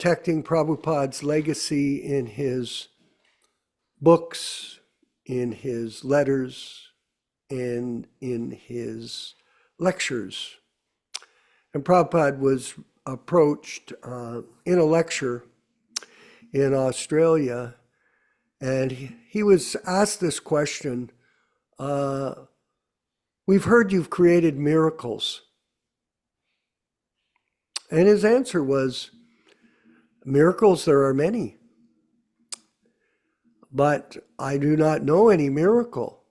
protecting Prabhupada's legacy in his books, in his letters, and in his lectures. And Prabhupada was approached in a lecture in Australia, and he was asked this question, we've heard you've created miracles. And his answer was, miracles there are many, but I do not know any miracle.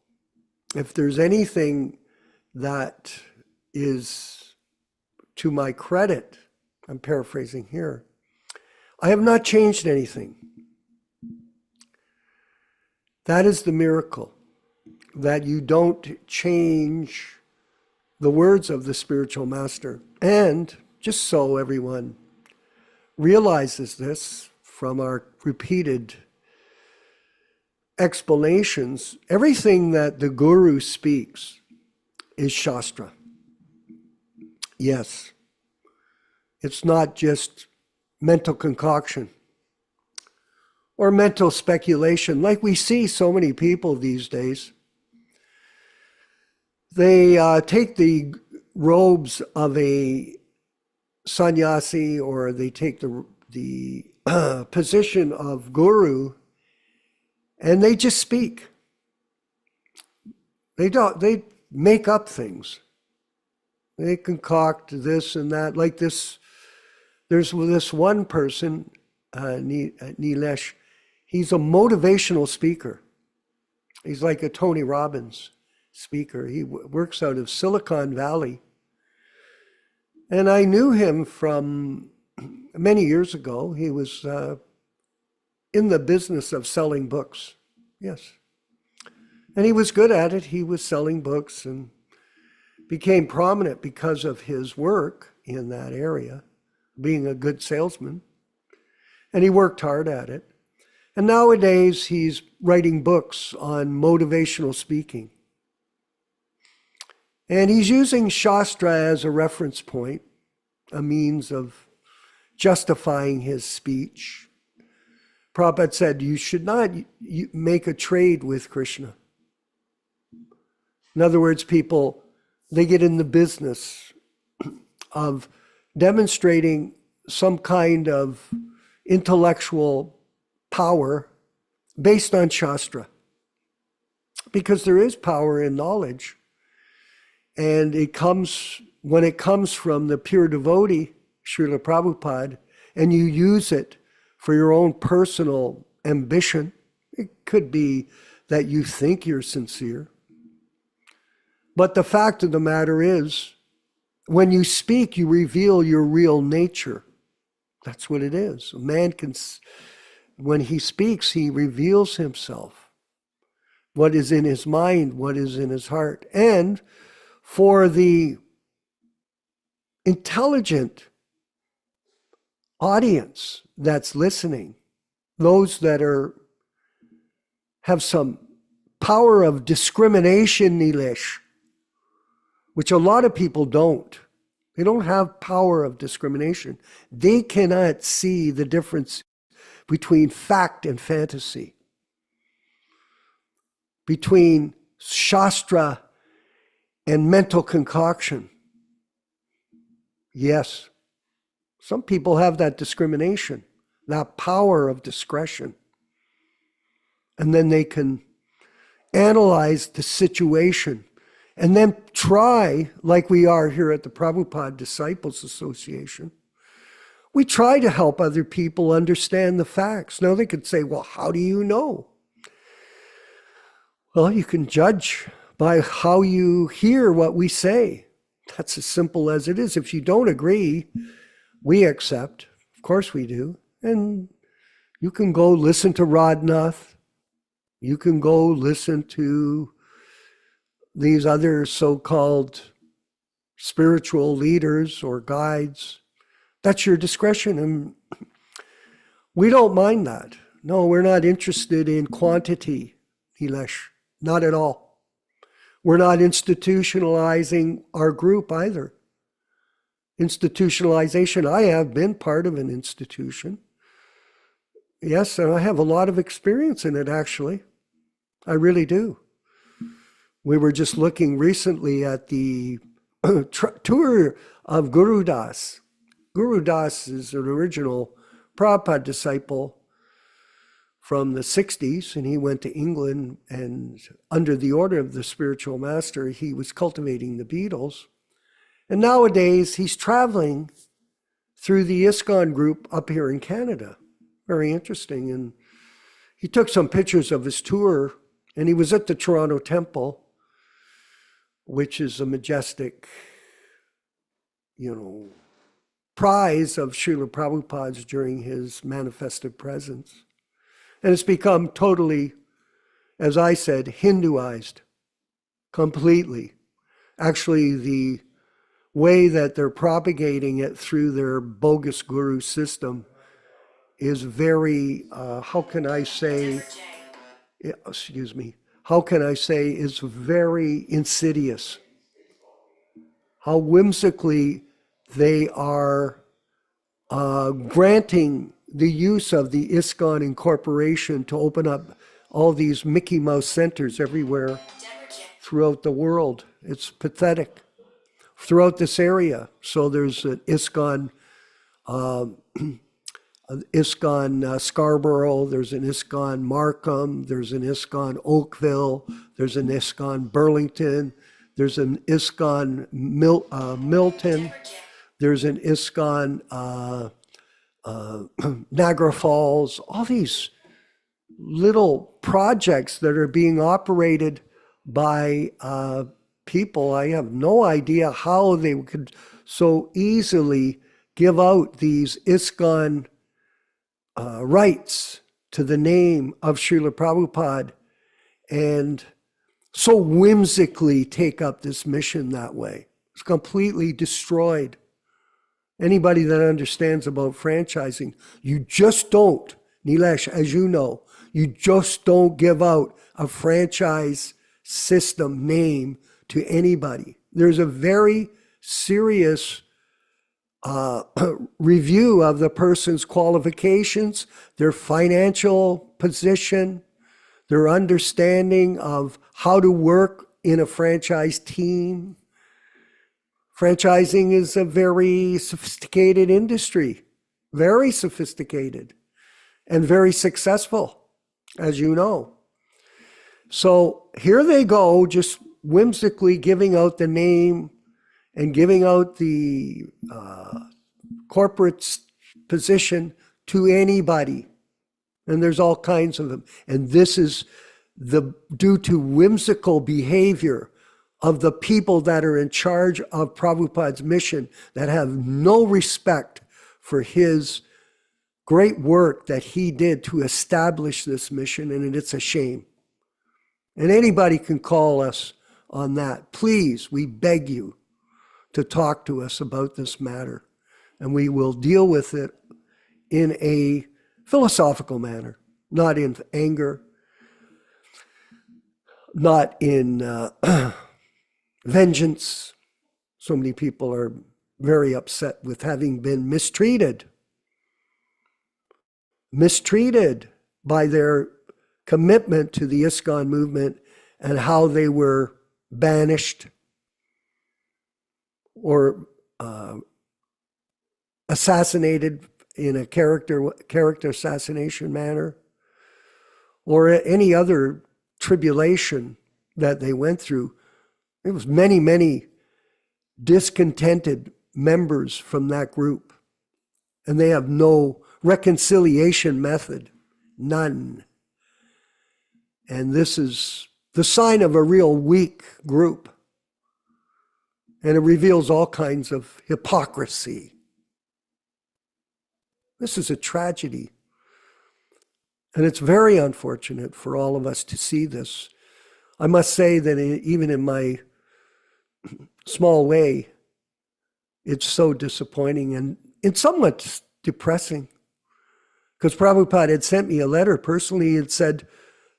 If there's anything that is to my credit, I'm paraphrasing here, I have not changed anything. That is the miracle, that you don't change the words of the spiritual master. And just so everyone realizes this from our repeated explanations, everything that the Guru speaks is Shastra. Yes, it's not just mental concoction or mental speculation, like we see so many people these days. They take the robes of a sannyasi, or they take the position of guru, and they just speak. They make up things. They concoct this and that, like this. There's this one person, Nilesh, he's a motivational speaker. He's like a Tony Robbins speaker. He works out of Silicon Valley. And I knew him from many years ago. He was in the business of selling books. Yes. And he was good at it. He was selling books and became prominent because of his work in that area, being a good salesman. And he worked hard at it. And nowadays he's writing books on motivational speaking. And he's using Shastra as a reference point, a means of justifying his speech. Prabhupada said, you should not make a trade with Krishna. In other words, people, they get in the business of demonstrating some kind of intellectual power based on Shastra. Because there is power in knowledge. And when it comes from the pure devotee, Srila Prabhupada, and you use it for your own personal ambition, it could be that you think you're sincere. But the fact of the matter is, when you speak, you reveal your real nature. That's what it is. A man can, when he speaks, he reveals himself. What is in his mind, what is in his heart. And for the intelligent audience that's listening, those that have some power of discrimination, Nilesh, which a lot of people don't. They don't have power of discrimination. They cannot see the difference between fact and fantasy, between Shastra and mental concoction. Yes, some people have that discrimination, that power of discretion. And then they can analyze the situation and then try, like we are here at the Prabhupada Disciples Association, we try to help other people understand the facts. Now they could say, well, how do you know? Well, you can judge by how you hear what we say. That's as simple as it is. If you don't agree, we accept. Of course we do. And you can go listen to Radhanath. You can go listen to these other so-called spiritual leaders or guides. That's your discretion. And we don't mind that. No, we're not interested in quantity, Nilesh. Not at all. We're not institutionalizing our group either. institutionalization. I have been part of an institution. Yes, and I have a lot of experience in it, actually. I really do. We were just looking recently at the tour of Guru Das. Guru Das is an original Prabhupada disciple from the 60s, and he went to England, and under the order of the spiritual master, he was cultivating the Beatles. And nowadays, he's traveling through the ISKCON group up here in Canada. Very interesting. And he took some pictures of his tour, and he was at the Toronto Temple, which is a majestic, prize of Srila Prabhupada's during his manifested presence. And it's become totally, as I said, Hinduized completely. Actually, the way that they're propagating it through their bogus guru system is very, how can I say, is very insidious. How whimsically they are granting the use of the ISKCON Incorporation to open up all these Mickey Mouse centers everywhere throughout the world. It's pathetic. Throughout this area. So there's an ISKCON Scarborough, there's an ISKCON Markham, there's an ISKCON Oakville, there's an ISKCON Burlington, there's an ISKCON Milton, there's an ISKCON Niagara Falls, all these little projects that are being operated by people. I have no idea how they could so easily give out these ISKCON rights to the name of Srila Prabhupada and so whimsically take up this mission that way. It's completely destroyed. Anybody that understands about franchising, you just don't, Nilesh, as you know, you just don't give out a franchise system name to anybody. There's a very serious review of the person's qualifications, their financial position, their understanding of how to work in a franchise team. Franchising is a very sophisticated industry, very sophisticated and very successful, as you know. So here they go, just whimsically giving out the name and giving out the corporate position to anybody. And there's all kinds of them. And this is due to whimsical behavior of the people that are in charge of Prabhupada's mission, that have no respect for his great work that he did to establish this mission, and it's a shame. And anybody can call us on that. Please, we beg you to talk to us about this matter, and we will deal with it in a philosophical manner, not in anger, not in vengeance. So many people are very upset with having been mistreated by their commitment to the ISKCON movement and how they were banished or assassinated in a character assassination manner, or any other tribulation that they went through. There was many discontented members from that group, and they have no reconciliation method, none. And this is the sign of a real weak group. And it reveals all kinds of hypocrisy. This is a tragedy. And it's very unfortunate for all of us to see this. I must say that even in my small way, it's so disappointing and it's somewhat depressing. Because Prabhupada had sent me a letter personally and said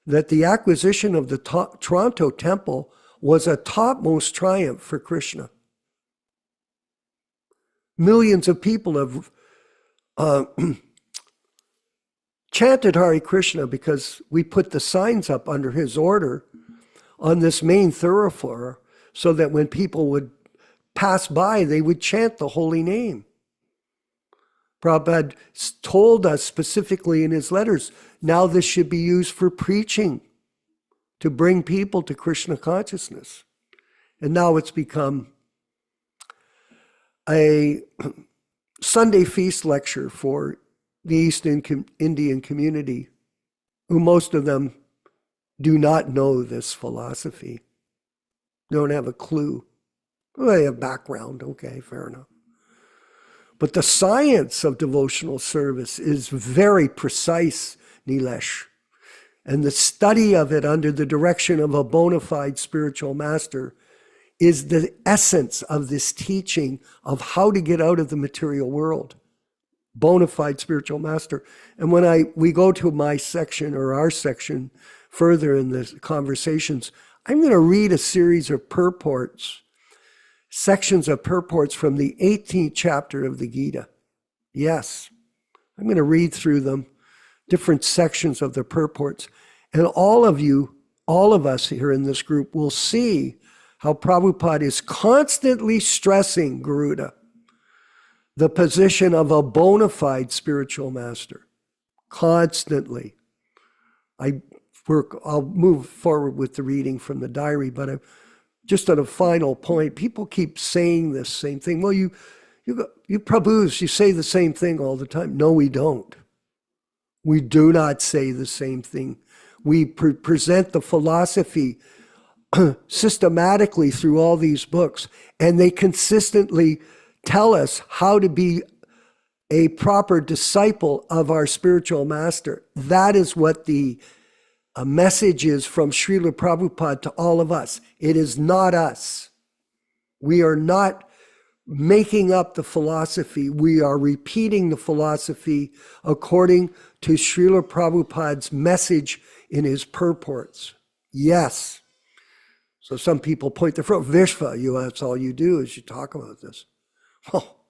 that the acquisition of the Toronto Temple was a topmost triumph for Krishna. Millions of people have chanted Hare Krishna because we put the signs up under his order on this main thoroughfare so that when people would pass by, they would chant the holy name. Prabhupada told us specifically in his letters, now this should be used for preaching to bring people to Krishna consciousness. And now it's become a Sunday feast lecture for the East Indian community, who most of them do not know this philosophy. Don't have a clue. Well, they have background, okay, fair enough. But the science of devotional service is very precise, Nilesh. And the study of it under the direction of a bona fide spiritual master is the essence of this teaching of how to get out of the material world. Bona fide spiritual master. And when we go to my section or our section further in the conversations, I'm going to read a series of purports, sections of purports from the 18th chapter of the Gita. Yes, I'm going to read through them, different sections of the purports. And all of us here in this group will see how Prabhupada is constantly stressing, Garuda, the position of a bona fide spiritual master. Constantly. I'll move forward with the reading from the diary, but just on a final point, people keep saying this same thing. Well, you Prabhus, you say the same thing all the time. No, we don't. We do not say the same thing. We present the philosophy systematically through all these books, and they consistently tell us how to be a proper disciple of our spiritual master. That is what the message is from Srila Prabhupada to all of us. It is not us. We are not making up the philosophy. We are repeating the philosophy according to Srila Prabhupada's message in his purports. Yes. So some people point their foot, Vishva, that's all you do is you talk about this. Well,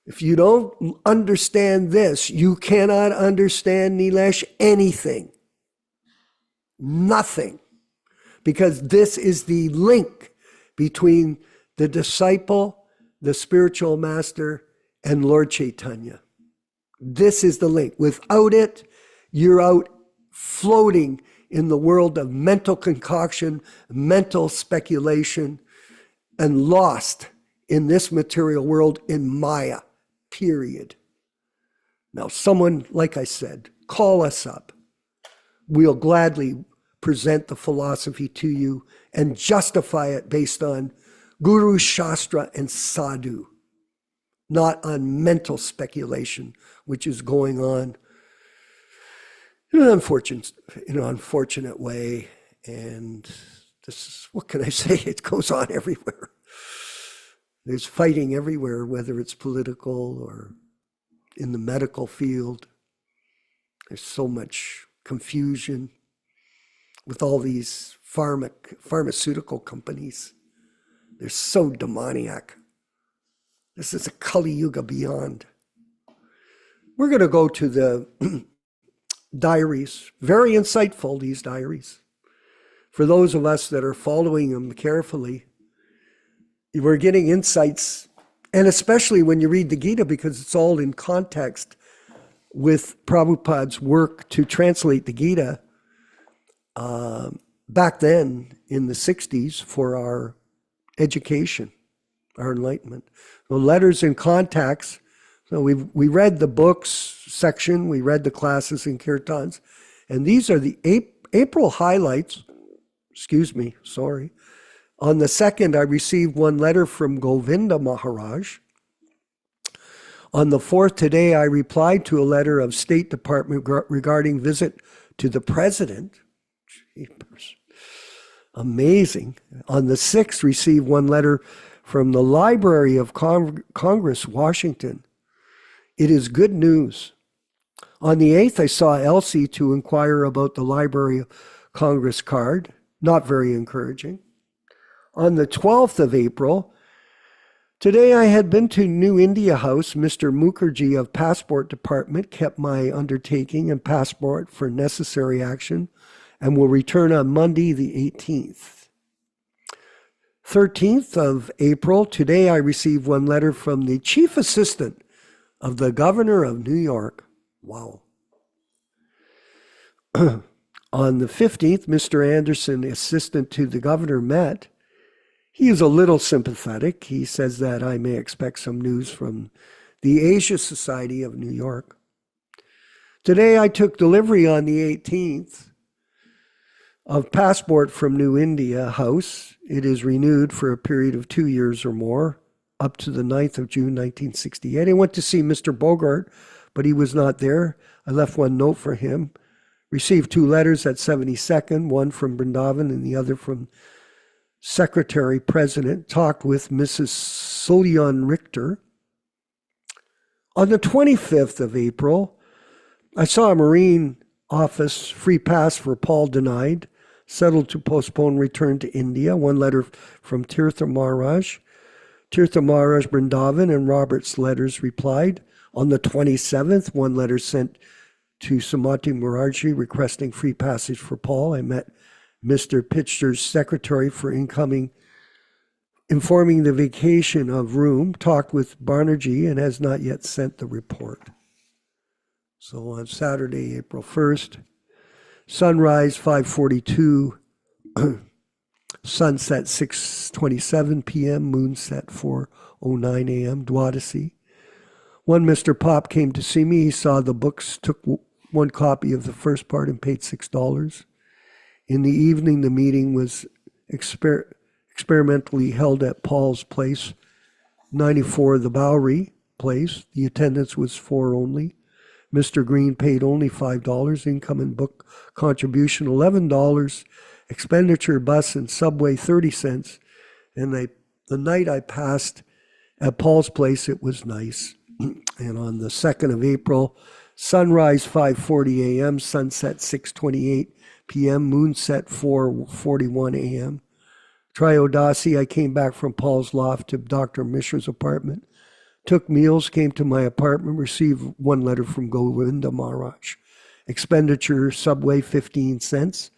if you don't understand this, you cannot understand, Nilesh, anything. Nothing. Because this is the link between the disciple, the spiritual master, and Lord Chaitanya. This is the link. Without it, you're out floating in the world of mental concoction, mental speculation, and lost in this material world in Maya, period. Now, someone, like I said, call us up. We'll gladly present the philosophy to you and justify it based on Guru, Shastra, and Sadhu, not on mental speculation, which is going on in an unfortunate way. And this is, what can I say? It goes on everywhere. There's fighting everywhere, whether it's political or in the medical field. There's so much confusion with all these pharmaceutical companies. They're so demoniac. This is a Kali Yuga beyond. We're going to go to the diaries. Very insightful, these diaries. For those of us that are following them carefully, we're getting insights, and especially when you read the Gita, because it's all in context with Prabhupada's work to translate the Gita back then in the 60s for our education, our enlightenment. The letters and contacts. So we read the books section, we read the classes and kirtans, and these are the April highlights. On the 2nd, I received one letter from Govinda Maharaj. On the 4th, today, I replied to a letter of State Department regarding visit to the President. Jeepers. Amazing. On the 6th, received one letter from the Library of Congress, Washington. It is good news. On the 8th, I saw Elsie to inquire about the Library of Congress card. Not very encouraging. On the 12th of April, Today I had been to New India House. Mr. Mukherjee of Passport Department kept my undertaking and passport for necessary action and will return on Monday the 18th. 13th of April, today I received one letter from the Chief Assistant of the Governor of New York. Wow. On the 15th, Mr. Anderson, assistant to the governor, met. He is a little sympathetic. He says that I may expect some news from the Asia Society of New York. Today I took delivery on the 18th of passport from New India House. It is renewed for a period of 2 years or more, up to the 9th of June, 1968. I went to see Mr. Bogart, but he was not there. I left one note for him. Received 2 letters at 72nd, one from Brindavan and the other from Secretary President. Talked with Mrs. Sullivan Richter. On the 25th of April, I saw a Marine office free pass for Paul denied, settled to postpone return to India. One letter from Tirtha Maharaj. Tirtha Maharaj Brindavan and Robert's letters replied. On the 27th, one letter sent to Samati Mukherjee requesting free passage for Paul. I met Mr. Pitcher's secretary for incoming, informing the vacation of room, talked with Banerjee and has not yet sent the report. So on Saturday, April 1st, sunrise 5:42, sunset 6:27 p.m., moonset 4:09 a.m., Dwadasi. One Mr. Pop came to see me. He saw the books, took one copy of the first part and paid $6. In the evening, the meeting was experimentally held at Paul's place, 94 the Bowery place. The attendance was 4 only. Mr. Green paid only $5. Income and book contribution $11. Expenditure bus and subway 30 cents. And the night I passed at Paul's place, it was nice. And on the 2nd of April, sunrise 5:40 a.m., sunset 6:28 p.m., moonset 4:41 a.m. Triodasi, I came back from Paul's loft to Dr. Mishra's apartment, took meals, came to my apartment, received one letter from Govinda Maharaj. Expenditure, subway 15 cents.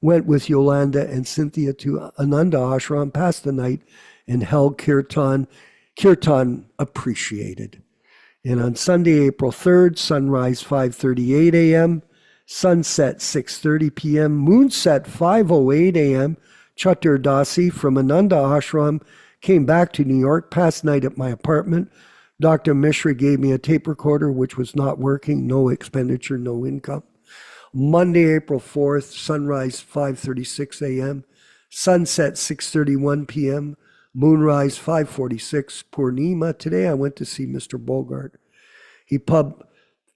Went with Yolanda and Cynthia to Ananda Ashram, passed the night, and held kirtan. Kirtan appreciated. And on Sunday, April 3rd, sunrise 5:38 a.m., sunset 6:30 p.m., moonset 5:08 a.m., Chaturdasi from Ananda Ashram, came back to New York, passed night at my apartment. Dr. Mishra gave me a tape recorder, which was not working, no expenditure, no income. Monday, April 4th, sunrise 5:36 a.m., sunset 6:31 p.m., moonrise 5:46, Purnima. Today I went to see Mr. Bogart.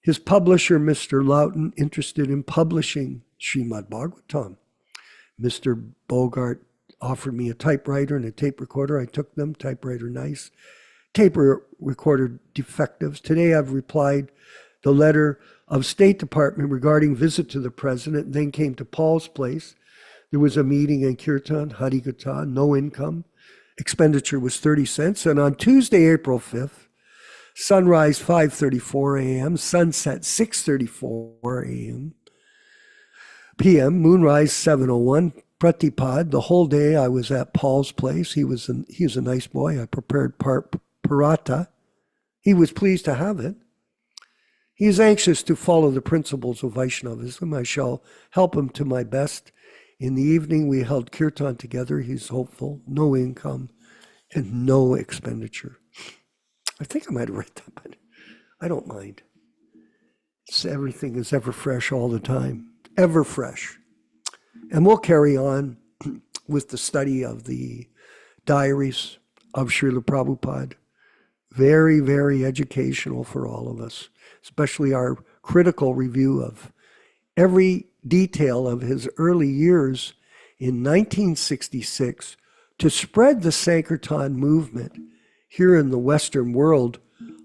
His publisher, Mr. Loughton, interested in publishing Srimad Bhagavatam. Mr. Bogart offered me a typewriter and a tape recorder. I took them, typewriter nice, tape recorder defectives. Today I've replied the letter of State Department regarding visit to the president, then came to Paul's place. There was a meeting in Kirtan, Harikatha, no income. Expenditure was 30 cents. And on Tuesday, April 5th, sunrise 5:34 a.m., sunset 6:34 a.m. p.m., moonrise 7:01, Pratipad. The whole day I was at Paul's place. He was a nice boy. I prepared paratha. He was pleased to have it. He is anxious to follow the principles of Vaishnavism. I shall help him to my best. In the evening, we held kirtan together. He's hopeful, no income, and no expenditure. I think I might have read that, but I don't mind. Everything is ever fresh all the time, ever fresh. And we'll carry on with the study of the diaries of Srila Prabhupada. Very, very educational for all of us, especially our critical review of every detail of his early years in 1966 to spread the Sankirtan movement here in the Western world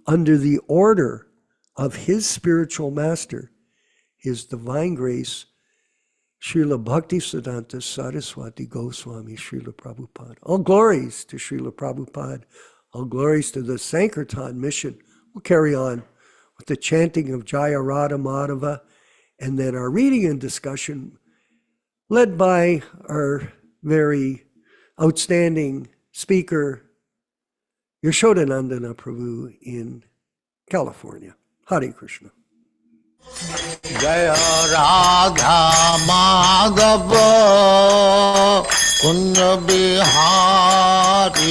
under the order of his spiritual master, His Divine Grace, Srila Bhaktisiddhanta Saraswati Goswami Srila Prabhupada. All glories to Srila Prabhupada. All glories to the Sankirtan mission. We'll carry on with the chanting of Jaya Radha Madhava, and then our reading and discussion led by our very outstanding speaker, Yashodanandana Prabhu in California. Hare Krishna. Jaya Radha Madhava Kunja Bihari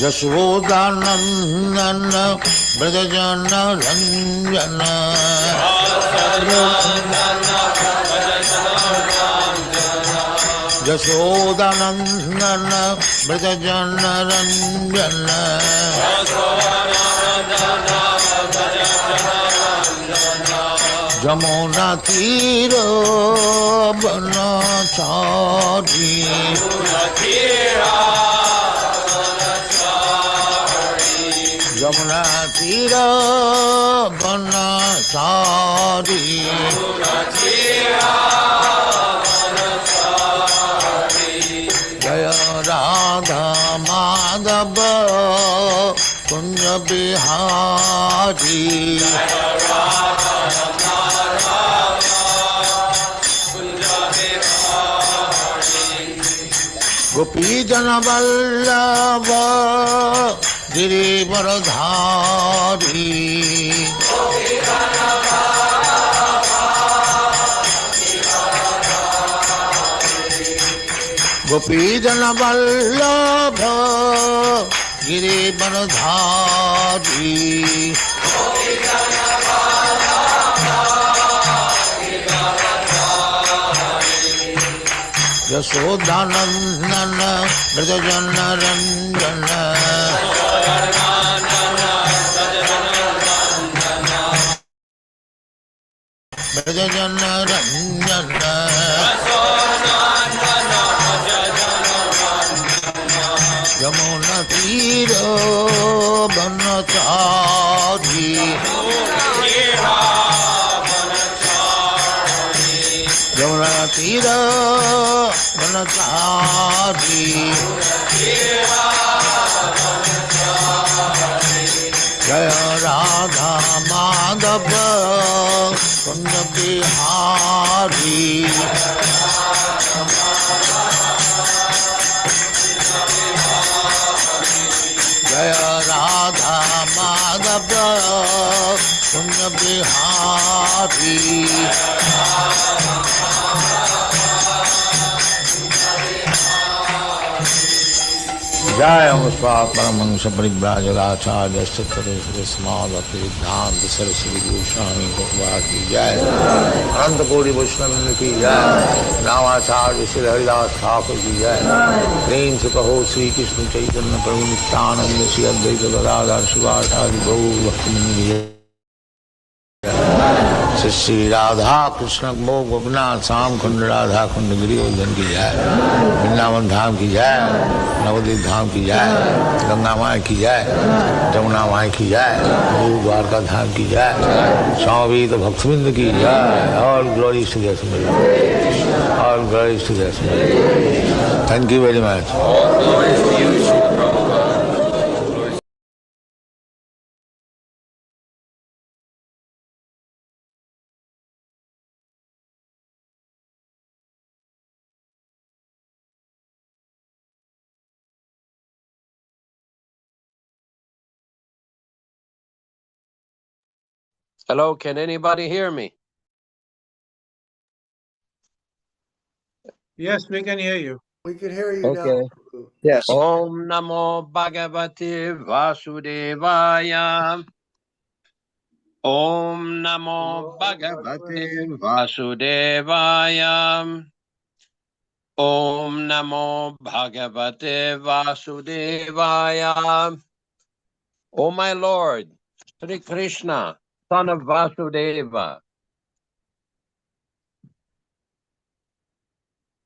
Jashodanandana Brajajana Ranjana Jashodanandana Brajajana Ranjana Jamuna Tira Banachari Jamuna Tira Banachari Jaya Radha Madhava Kunja Bihari Gopi Jana Vallabha Girivaradhari Gopi Jana Vallabha Girivaradhari Yashodanandana Brajajana Ranjana Brajajana Ranjana Yamuna Tira Banachari Yamuna Tira Banachari Jaya Radha Madhava Kunja Bihari Jaya Radha Madhava Kunja Bihari Jaya Muspa Paramahansa Parivrajagacharya Sattvaresvara Smadhati Siddhanta Saraswati Goswami Prabhupada ki Jai Ananta Kodi Vaishnava ki Jai Namacharya Sri Haridas Thakur ki Jai Prem se kaho Sri Krishna Chaitanya Prabhu Nityananda Sri Advaita Gadadhar Shivasari Gaur Bhaktamani ki Jai Shri Radha Krishna Mo Gopinath Sam Khund Radha Khund Giri Udhan ki Jai Vrindavan Dham ki Jai Navadvip Dham ki Jai Ganga Mai ki Jai Jamuna Mai ki Jai Guru Dwarka Dham ki Jai Swami Bhaktavinda ki Jai All glories to the Assembly All glories to the Assembly Thank you very much. All glories to you, Srila Prabhupada. Hello, can anybody hear me? Yes, we can hear you. We can hear you Okay. now. Yes. Om Namo Bhagavate Vasudevaya. Om Namo Bhagavate Vasudevaya. Om Namo Bhagavate Vasudevaya. O my Lord, Sri Krishna, son of Vasudeva,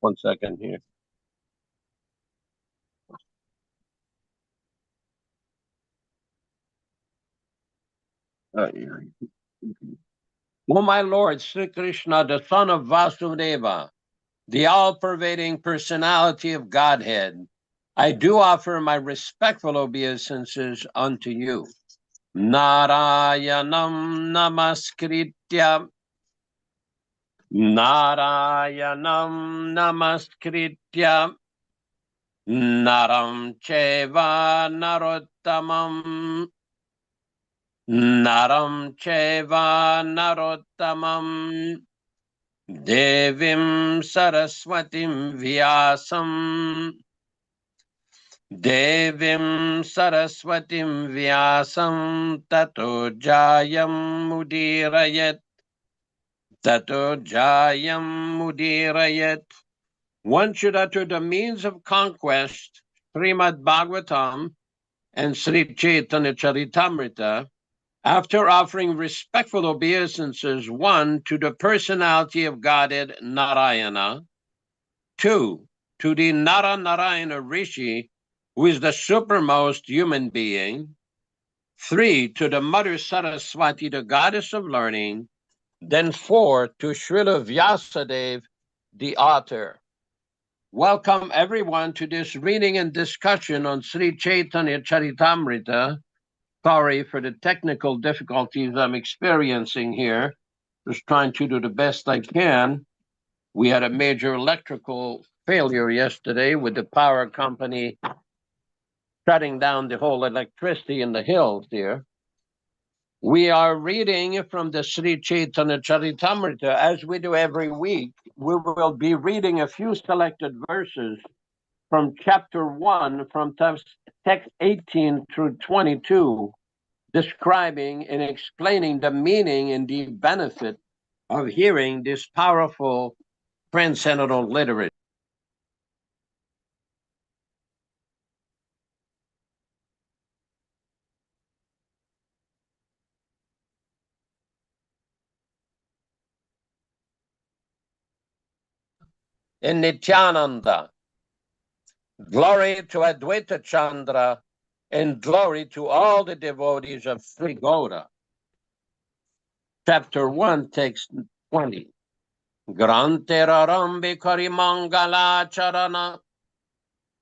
1 second here. O my Lord, Sri Krishna, the son of Vasudeva, the all-pervading personality of Godhead, I do offer my respectful obeisances unto you. Narayanam namaskritya Narayanam namaskritya Naram cheva narottamam Naram cheva narottamam Devim saraswatim vyasam Devim saraswatim vyasam tato jayam mudirayat Tato jayam mudirayat. One should utter the means of conquest, Srimad Bhagavatam and Sri Chaitanya Charitamrita, after offering respectful obeisances, 1, to the personality of Godhead Narayana, 2, to the Narayana Rishi, who is the supermost human being, 3, to the Mother Saraswati, the goddess of learning, then 4, to Srila Vyasadeva, the author. Welcome everyone to this reading and discussion on Sri Chaitanya Charitamrita. Sorry for the technical difficulties I'm experiencing here. Just trying to do the best I can. We had a major electrical failure yesterday with the power company shutting down the whole electricity in the hills here. We are reading from the Sri Chaitanya Charitamrita. As we do every week, we will be reading a few selected verses from chapter 1, from text 18 through 22, describing and explaining the meaning and the benefit of hearing this powerful transcendental literature. In Nityananda, glory to Advaita Chandra, and glory to all the devotees of Sri Gaura. Chapter 1, text 20. Granterarambi Karimangala Charana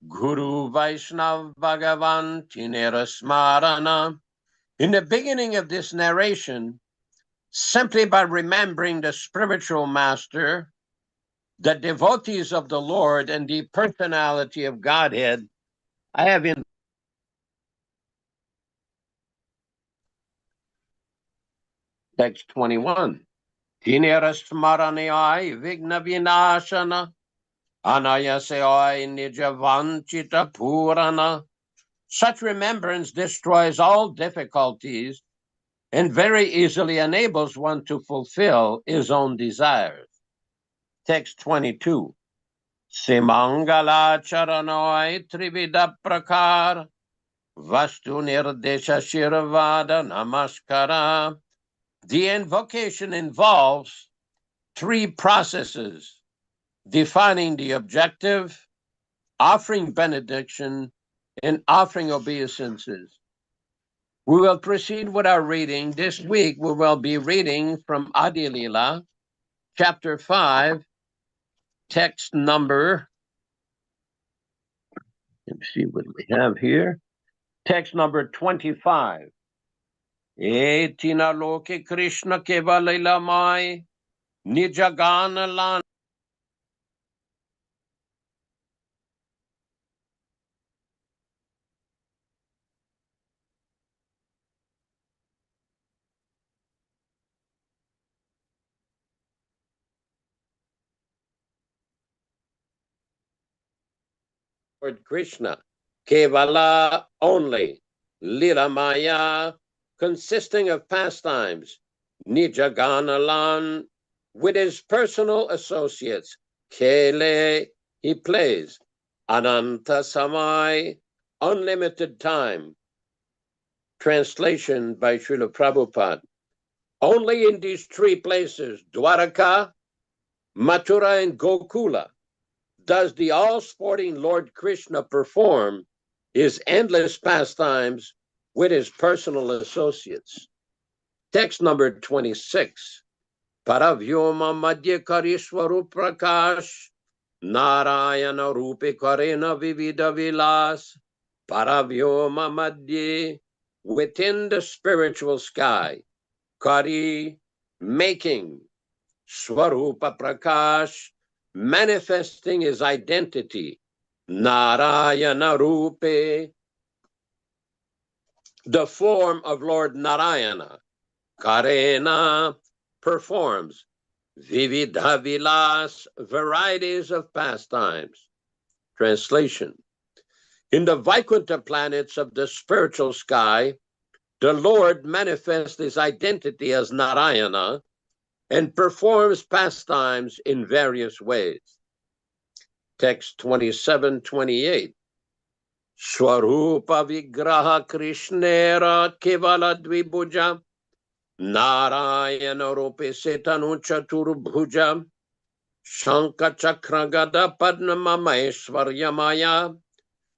Guru Vaishnav Bhagavan Tinera Smarana. In the beginning of this narration, simply by remembering the spiritual master, the devotees of the Lord, and the personality of Godhead, I have in text 21. Tinera Smaranayai Vigna Vinashana Anayasayai Nijavanchita Purana. Such remembrance destroys all difficulties and very easily enables one to fulfill his own desires. Text 22. Simangala charanoi trivida prakar vastu nirdesha shirvada namaskara. The invocation involves 3 processes: defining the objective, offering benediction, and offering obeisances. We will proceed with our reading. This week we will be reading from Adi Lila, chapter 5, text number, let's see what we have here, text number 25. Etina loke Krishna kevalila mai nijagana lan. Lord Krishna, Kevala only, Lila Maya, consisting of pastimes, Nijaganalan, with his personal associates, Kele, he plays, Ananta Samai, unlimited time. Translation by Srila Prabhupada. Only in these 3 places, Dwaraka, Mathura, and Gokula, does the all-sporting Lord Krishna perform his endless pastimes with his personal associates. Text number 26. Paravyoma madhya karishwaru prakash Narayana rupe karena vivida vilas. Paravyoma madhya, within the spiritual sky. Kari, making. Swarupa prakash, manifesting his identity. Narayana rupe, the form of Lord Narayana. Karena, performs. Vividha vilas, varieties of pastimes. Translation. In the Vaikuntha planets of the spiritual sky, the Lord manifests his identity as Narayana and performs pastimes in various ways. Text 27-28. Swarupa vigraha krishnera kevala dvibhuja Narayana rupe setanu chaturbhuja Shanka chakragada padma maeshwaryamaya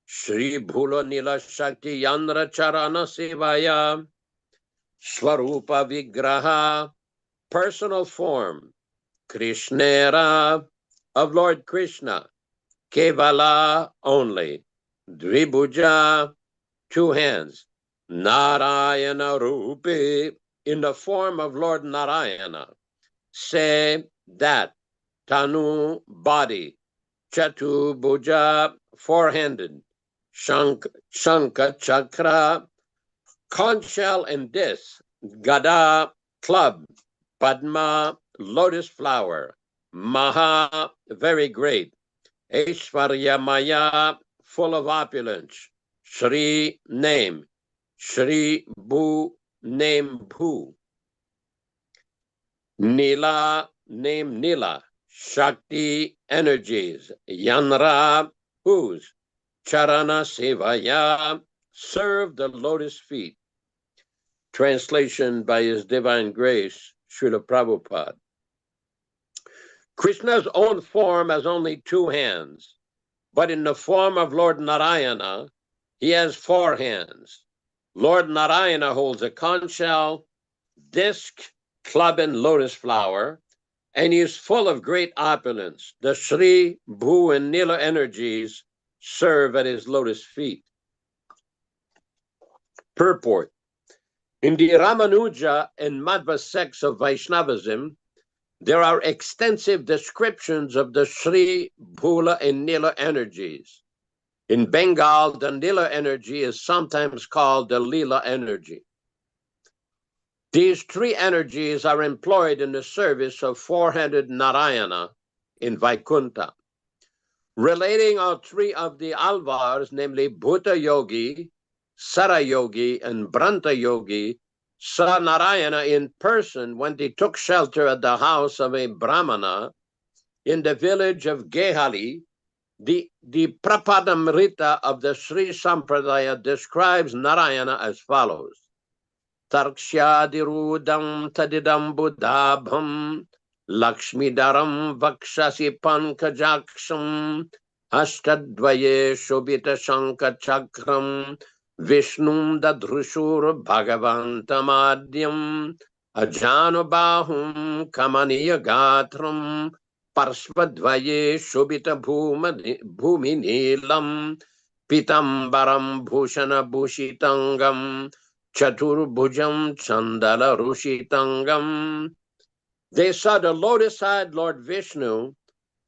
Shri bhula nila shakti yandra charana sevaya Swarupa vigraha, personal form, Krishnera, of Lord Krishna, Kevala, only, Dvibhuja, two hands, Narayana Rupi, in the form of Lord Narayana, say that, Tanu, body, Chatu Bhuja, four-handed, Shanka Chakra, conch shell and disc, Gada, club, Padma, lotus flower, Maha, very great, Aishwarya Maya, full of opulence, Shri, name, Shri Bhu, name Bhu, Nila, name Nila, Shakti, energies, Yanra, whose, Charana Sevaya, serve the lotus feet. Translation by His Divine Grace, Srila Prabhupada. Krishna's own form has only two hands, but in the form of Lord Narayana, he has four hands. Lord Narayana holds a conch shell, disc, club, and lotus flower, and he is full of great opulence. The Shri, Bhu, and Nila energies serve at his lotus feet. Purport. In the Ramanuja and Madhva sects of Vaishnavism, there are extensive descriptions of the Shri, Bhula, and Nila energies. In Bengal, the Nila energy is sometimes called the Lila energy. These three energies are employed in the service of four-handed Narayana in Vaikuntha. Relating all three of the Alvars, namely Bhuta Yogi, Sara Yogi, and Branta Yogi, saw Narayana in person when they took shelter at the house of a Brahmana in the village of Gehali. The Prapadamrita of the Sri Sampradaya describes Narayana as follows. Tarkshadirudam tadidam buddhabham Lakshmidaram vakshasi pankajaksham Hashtadvaye shobita shanka chakram Vishnum dadrushur bhagavantamadhyam Ajanubahum kamaniya gatram Parshvadvaye shobita bhumi nilam Pitambaram bhushana bhushitangam Chaturbhujam chandala rushitangam. They saw the lotus-eyed Lord Vishnu,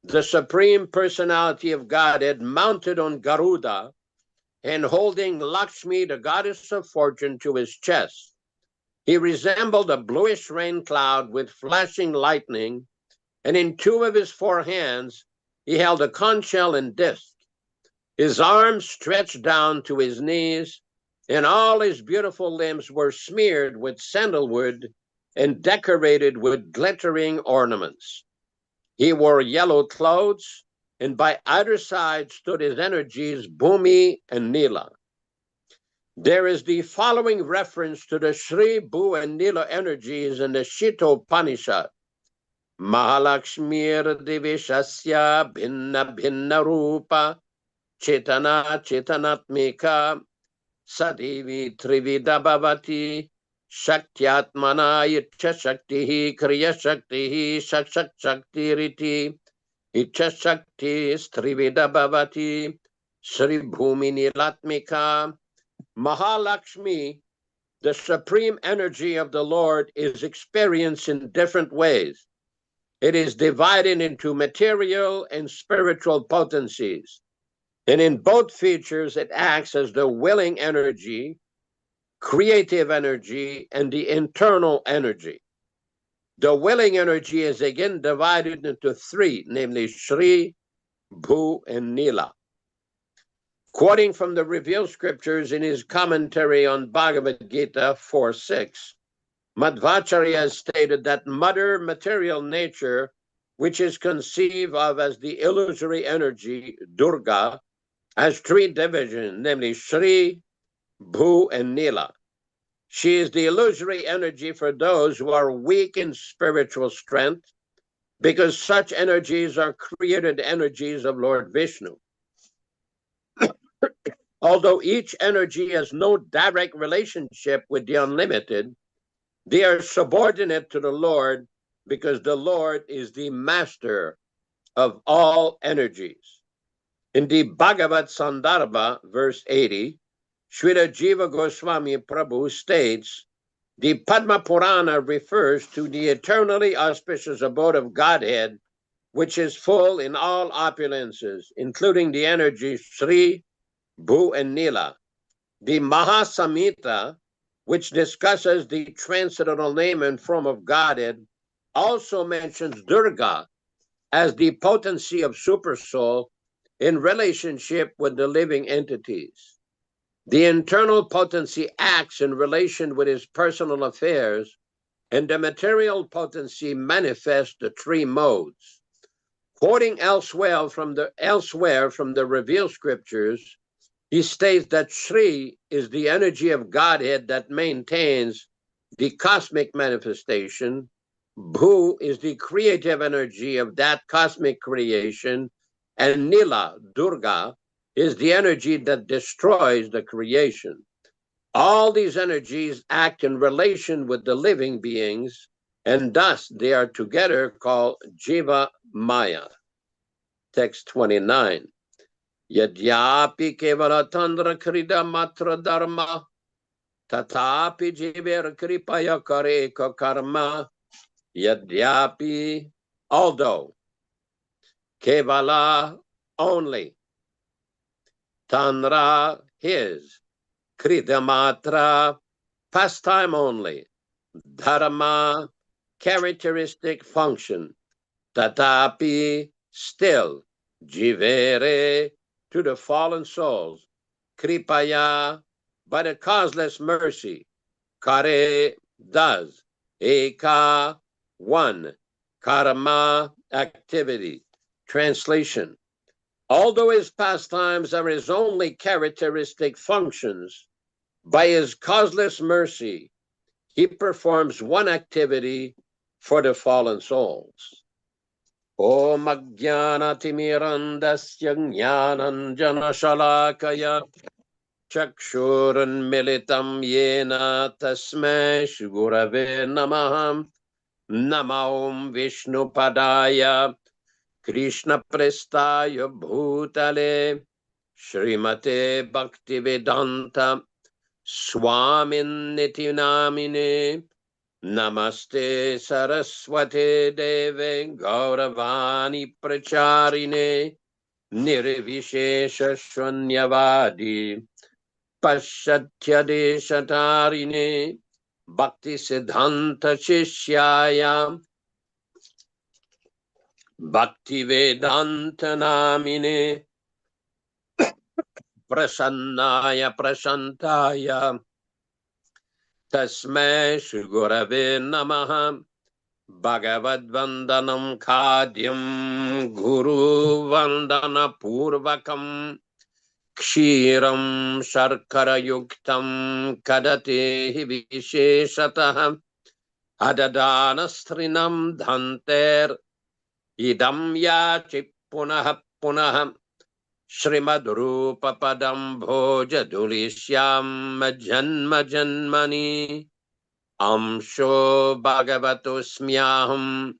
the Supreme Personality of Godhead, mounted on Garuda and holding Lakshmi, the goddess of fortune, to his chest. He resembled a bluish rain cloud with flashing lightning, and in two of his four hands, he held a conch shell and disc. His arms stretched down to his knees, and all his beautiful limbs were smeared with sandalwood and decorated with glittering ornaments. He wore yellow clothes, and by either side stood his energies, Bhumi and Nila. There is the following reference to the Shri, Bhu, and Nila energies in the Shito Upanishad. Mahalakshmir Divishasya Bhinna Bhinna Rupa Chetana Chetanatmika Sadevi Trivida Bhavati Shaktyatmana Icha Shaktihi Kriya Shaktihi Shakshak Shakti Riti Icha Shakti Strivida Bhavati Sri Bhumi Nilatmika. Mahalakshmi, the supreme energy of the Lord, is experienced in different ways. It is divided into material and spiritual potencies. And in both features, it acts as the willing energy, creative energy, and the internal energy. The willing energy is again divided into three, namely Shri, Bhu, and Nila. Quoting from the revealed scriptures in his commentary on Bhagavad Gita 4:6, Madhvacharya stated that mother material nature, which is conceived of as the illusory energy, Durga, has three divisions, namely Shri, Bhu, and Nila. She is the illusory energy for those who are weak in spiritual strength, because such energies are created energies of Lord Vishnu. Although each energy has no direct relationship with the unlimited, they are subordinate to the Lord because the Lord is the master of all energies. In the Bhagavad Sandarbha, verse 80, Srila Jiva Goswami Prabhu states, the Padma Purana refers to the eternally auspicious abode of Godhead, which is full in all opulences, including the energies Sri, Bhu, and Nila. The Mahasamhita, which discusses the transcendental name and form of Godhead, also mentions Durga as the potency of Supersoul in relationship with the living entities. The internal potency acts in relation with his personal affairs, and the material potency manifests the three modes. Quoting elsewhere from the revealed scriptures, he states that Shri is the energy of Godhead that maintains the cosmic manifestation. Bhu is the creative energy of that cosmic creation. And Nila, Durga, is the energy that destroys the creation. All these energies act in relation with the living beings, and thus they are together called Jiva Maya. Text 29. Yadyapi kevala tandra krida matra dharma, tatapi jiver kripaya kareka karma, yadyapi, although, kevala, only, tandra, his, krida matra, pastime only, dharma, characteristic function, tatapi, still, jivere, to the fallen souls, kripaya, by the causeless mercy, kare, does, eka, one, karma, activity. Translation: although his pastimes are his only characteristic functions, by his causeless mercy, he performs one activity for the fallen souls. Om Ajnana Timirandasya Jnananjana Shalakaya Chakshuran Militam Yena Tasmai Shigurave Namaham Namaum Vishnu Padaya Krishna Prestaya Bhutale Srimate Bhaktivedanta Swamin Nitinamine Namaste Saraswate Deve Gauravani Pracharine Nirvishesha Shunyavadi Pashatya Deshatarine Bhakti Siddhanta Shishyaya Bhakti Vedanta Namine Prasannaya Prashantaya Tasmai Shri Gurave Namaha Bhagavad Vandanam Khadyam Guru Vandana Purvakam Kshiram Sharkara Yuktam Kadate Visheshataha Adadanastrinam dhanter idam yachi punah punah Shrimadrupa padam bhoja dulishyam janma janmani amsho bhagavatosmyaham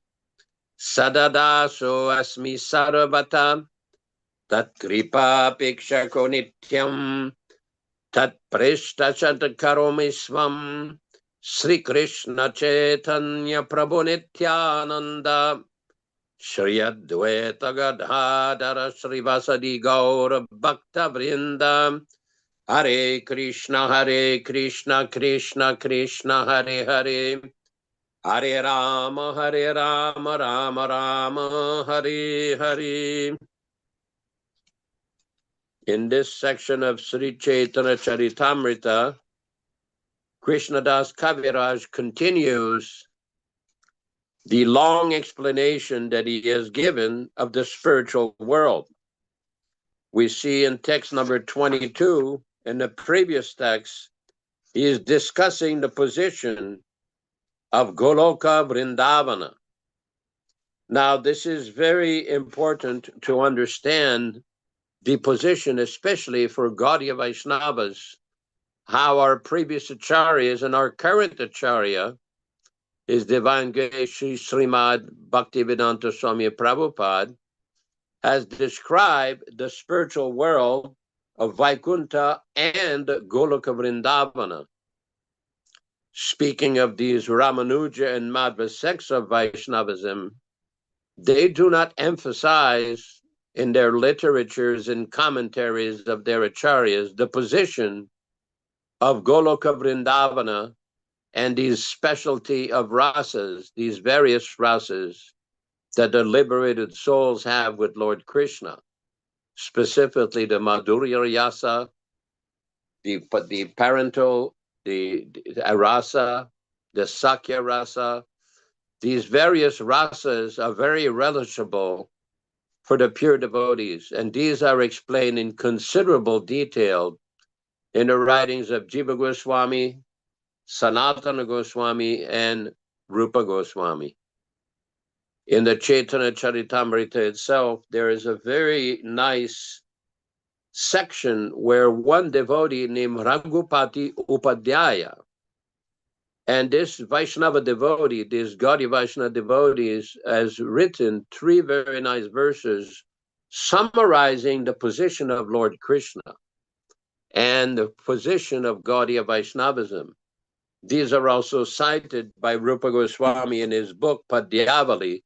sadadaso asmi sarvata tat kripa pikshako nityam tat prishtashat karomi swam Sri Krishna Chaitanya Prabhu Nityananda Shri Advaita Gadadhara Srivasadi Gaura Bhakta Vrinda Hare Krishna Krishna Krishna Hare Hare Hare Rama Rama Hare Hare. In this section of Sri Chaitanya Charitamrita, Krishnadas Kaviraj continues the long explanation that he has given of the spiritual world. We see in text number 22, in the previous text, he is discussing the position of Goloka Vrindavana. Now, this is very important to understand the position, especially for Gaudiya Vaishnavas, how our previous acharyas and our current acharya, His Divine Grace Sri Srimad Bhaktivedanta Swami Prabhupada, has described the spiritual world of Vaikuntha and Goloka Vrindavana. Speaking of these Ramanuja and Madhva sects of Vaishnavism, they do not emphasize in their literatures and commentaries of their acharyas the position of Goloka Vrindavana and these specialty of rasas, these various rasas that the liberated souls have with Lord Krishna, specifically the Madhurya Rasa, the parental, the rasa, the Sakya Rasa. These various rasas are very relishable for the pure devotees, and these are explained in considerable detail in the writings of Jiva Goswami, Sanatana Goswami, and Rupa Goswami. In the Chaitanya Charitamrita itself, there is a very nice section where one devotee named Raghupati Upadhyaya, and this Vaishnava devotee, this Gaudiya Vaishnava devotee, has written 3 very nice verses summarizing the position of Lord Krishna and the position of Gaudiya Vaishnavism. These are also cited by Rupa Goswami in his book Padyavali,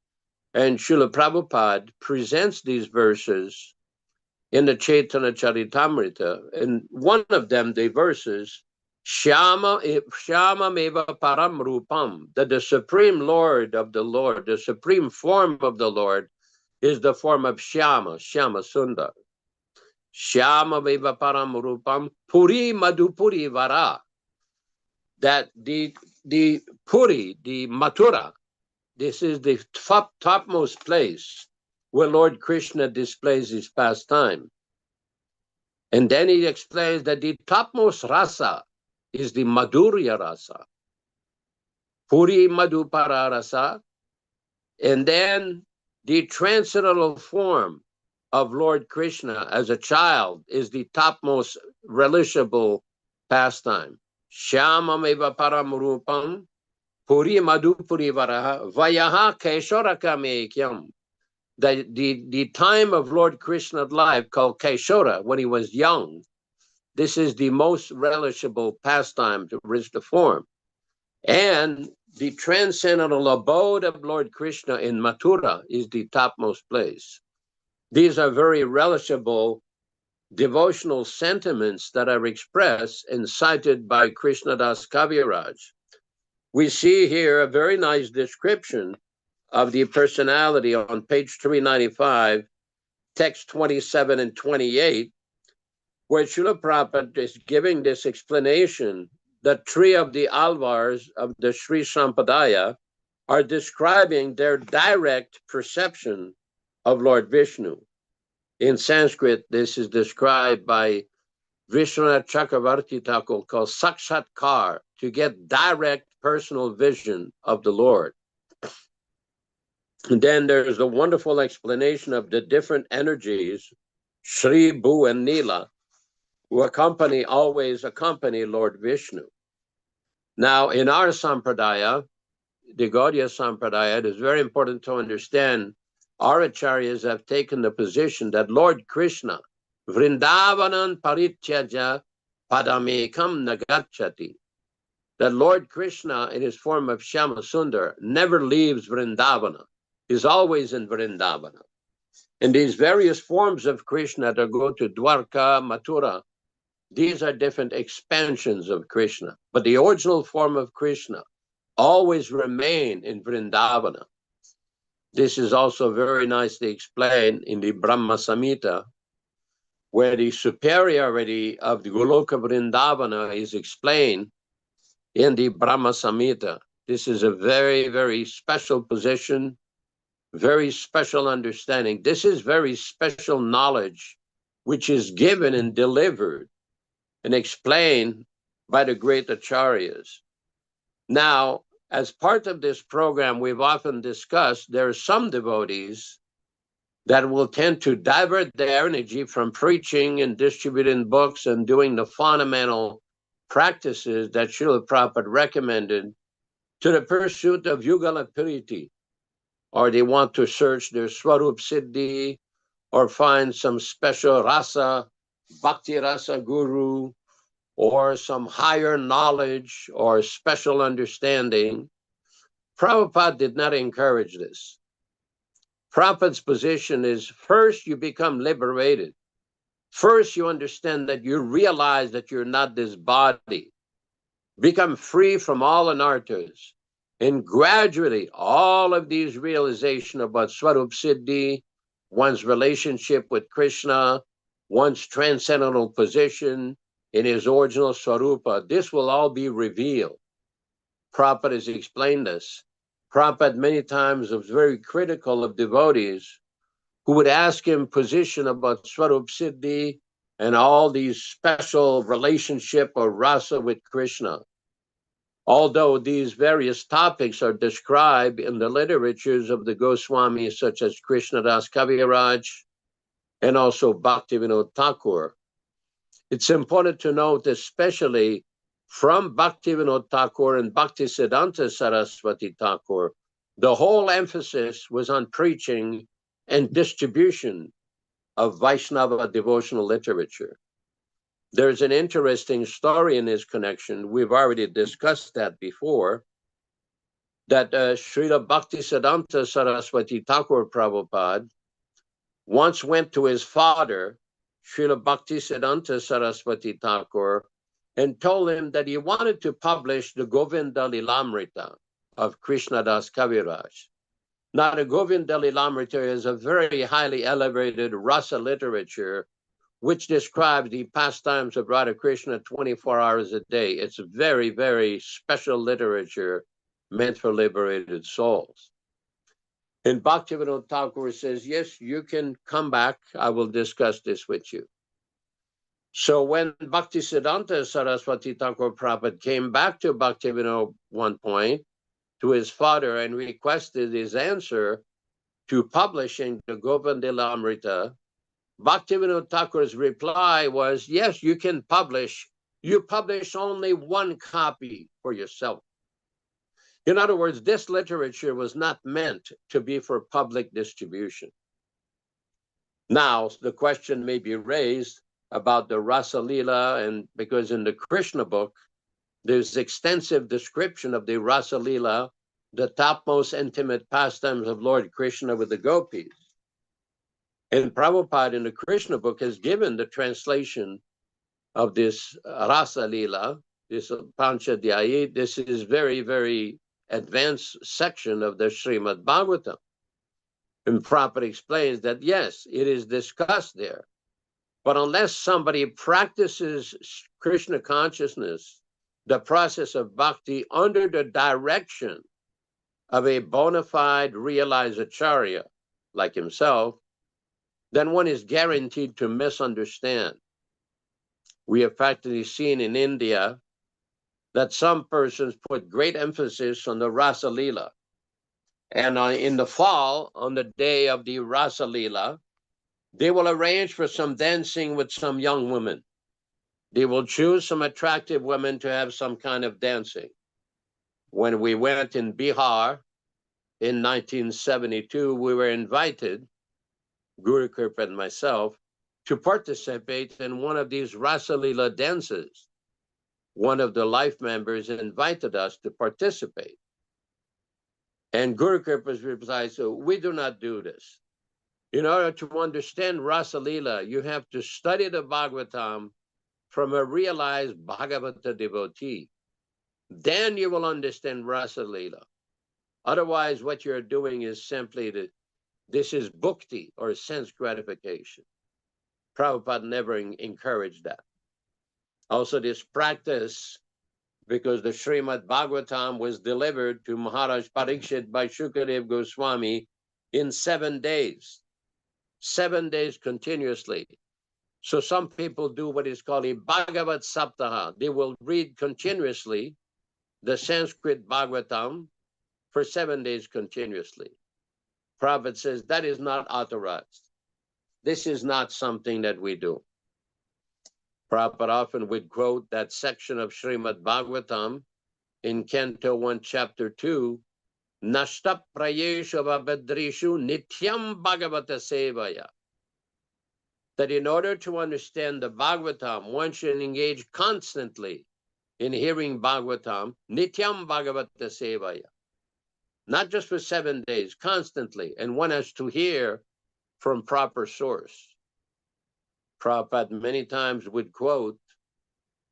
and Srila Prabhupada presents these verses in the Chaitanya Charitamrita. And one of them, the verses, Shyama meva param rupam, that the supreme Lord of the Lord, the supreme form of the Lord, is the form of Shyama Sundar. Shyama meva param rupam, puri madhupuri vara, that the Puri, the Mathura, this is the topmost place where Lord Krishna displays his pastime. And then he explains that the topmost rasa is the Madhurya Rasa, Puri Madhupara Rasa, and then the transcendental form of Lord Krishna as a child is the topmost relishable pastime. Shyama meva param rupam, Puri Madhupuri varaha, vayaha kaishoraka mekyam. The time of Lord Krishna's life, called Kaishora, when he was young, this is the most relishable pastime to reach the form. And the transcendental abode of Lord Krishna in Mathura is the topmost place. These are very relishable devotional sentiments that are expressed and cited by Krishnadas Kaviraj. We see here a very nice description of the personality on page 395, text 27 and 28, where Srila Prabhupada is giving this explanation that 3 of the Alvars of the Sri Sampradaya are describing their direct perception of Lord Vishnu. In Sanskrit, this is described by Vishwanath Chakravarti Thakur called Sakshatkar, to get direct personal vision of the Lord. And then there's a wonderful explanation of the different energies, Shri, Bhu, and Nila, who always accompany Lord Vishnu. Now, in our Sampradaya, the Gaudiya Sampradaya, it is very important to understand our acharyas have taken the position that Lord Krishna, Vrindavanam parityaja padamekam nagachati, that Lord Krishna in his form of Shama Sundar never leaves Vrindavana. He's always in Vrindavana. And these various forms of Krishna that go to Dwarka, Mathura, these are different expansions of Krishna. But the original form of Krishna always remain in Vrindavana. This is also very nicely explained in the Brahma Samhita, where the superiority of the Goloka Vrindavana is explained in the Brahma Samhita. This is a very, very special position, very special understanding. This is very special knowledge, which is given and delivered and explained by the great acharyas. Now, as part of this program, we've often discussed there are some devotees that will tend to divert their energy from preaching and distributing books and doing the fundamental practices that Srila Prabhupada recommended to the pursuit of Yugala Piriti, or they want to search their Swarup Siddhi, or find some special rasa, bhakti rasa guru, or some higher knowledge or special understanding. Prabhupada did not encourage this. Prabhupada's position is first you become liberated. First you understand that you realize that you're not this body. Become free from all anarthas. And gradually all of these realizations about Swarup Siddhi, one's relationship with Krishna, one's transcendental position in his original Swarupa, this will all be revealed. Prabhupada has explained this. Prabhupada many times was very critical of devotees who would ask him position about Swarup Siddhi and all these special relationship or rasa with Krishna. Although these various topics are described in the literatures of the Goswamis, such as Krishnadas Kaviraj and also Bhaktivinoda Thakur, it's important to note, especially from Bhaktivinoda Thakur and Bhaktisiddhanta Saraswati Thakur, the whole emphasis was on preaching and distribution of Vaishnava devotional literature. There's an interesting story in this connection. We've already discussed that before, that Srila Bhaktisiddhanta Saraswati Thakur Prabhupada once went to his father, Srila Bhaktisiddhanta Saraswati Thakur, and told him that he wanted to publish the Govinda Lilamrita of Krishnadas Kaviraj. Now, the Govinda Lilamrita is a very highly elevated rasa literature which describes the pastimes of Radha Krishna 24 hours a day. It's a very, very special literature meant for liberated souls. And Bhaktivinoda Thakur says, yes, you can come back. I will discuss this with you. So when Bhaktisiddhanta Saraswati Thakur Prabhupada came back to Bhaktivinoda one point, to his father, and requested his answer to publishing the Govinda Lilamrita, Bhaktivinoda Thakur's reply was, yes, you can publish. You publish only one copy for yourself. In other words, this literature was not meant to be for public distribution. Now, the question may be raised about the Rasa Lila, and because in the Krishna book, there's extensive description of the Rasa Lila, the topmost intimate pastimes of Lord Krishna with the gopis. And Prabhupada in the Krishna book has given the translation of this Rasa Lila, this Panchadhyayi. This is very, very advanced section of the Srimad Bhagavatam. And Prabhupada explains that, yes, it is discussed there. But unless somebody practices Krishna consciousness, the process of bhakti under the direction of a bona fide realized acharya like himself, then one is guaranteed to misunderstand. We have practically seen in India that some persons put great emphasis on the Rasa Leela. And in the fall, on the day of the Rasa Leela, they will arrange for some dancing with some young women. They will choose some attractive women to have some kind of dancing. When we went in Bihar in 1972, we were invited, Guru Kripa and myself, to participate in one of these Rasa Leela dances. One of the life members invited us to participate. And Guru Kripa's reply, so we do not do this. In order to understand Rasa Leela, you have to study the Bhagavatam from a realized Bhagavata devotee. Then you will understand Rasa Leela. Otherwise, what you're doing is simply this is bhakti, or sense gratification. Prabhupada never encouraged that. Also, this practice, because the Srimad Bhagavatam was delivered to Maharaj Parikshit by Shukadev Goswami in 7 days. 7 days continuously. So some people do what is called a Bhagavat Saptaha. They will read continuously the Sanskrit Bhagavatam for 7 days continuously. Prabhupada says that is not authorized. This is not something that we do. Prabhupada often would quote that section of Srimad Bhagavatam in Canto 1, Chapter 2, Nashta prayeshu vabhadrishu nityam bhagavata sevaya. That in order to understand the Bhagavatam, one should engage constantly in hearing Bhagavatam, nityam bhagavata sevaya. Not just for 7 days, constantly. And one has to hear from proper source. Prabhupada many times would quote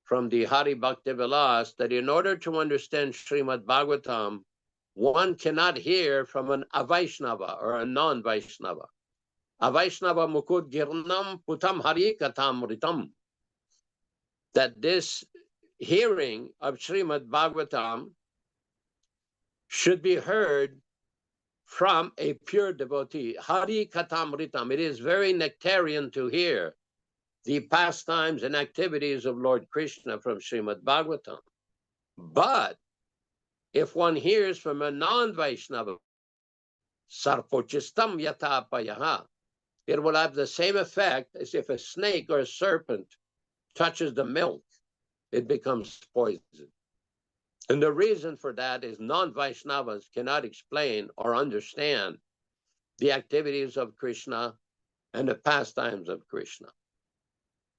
from the Hari Bhakti Vilas that in order to understand Srimad Bhagavatam, one cannot hear from an Avaishnava or a non-Vaishnava. Avaishnava Mukud Girnam Putam Hari Katamritam. That this hearing of Srimad Bhagavatam should be heard from a pure devotee. Hari Katamritam. It is very nectarian to hear the pastimes and activities of Lord Krishna from Srimad Bhagavatam. But if one hears from a non-Vaishnava, sarpochistam yatapayaha, it will have the same effect as if a snake or a serpent touches the milk. It becomes poison. And the reason for that is non-Vaishnavas cannot explain or understand the activities of Krishna and the pastimes of Krishna,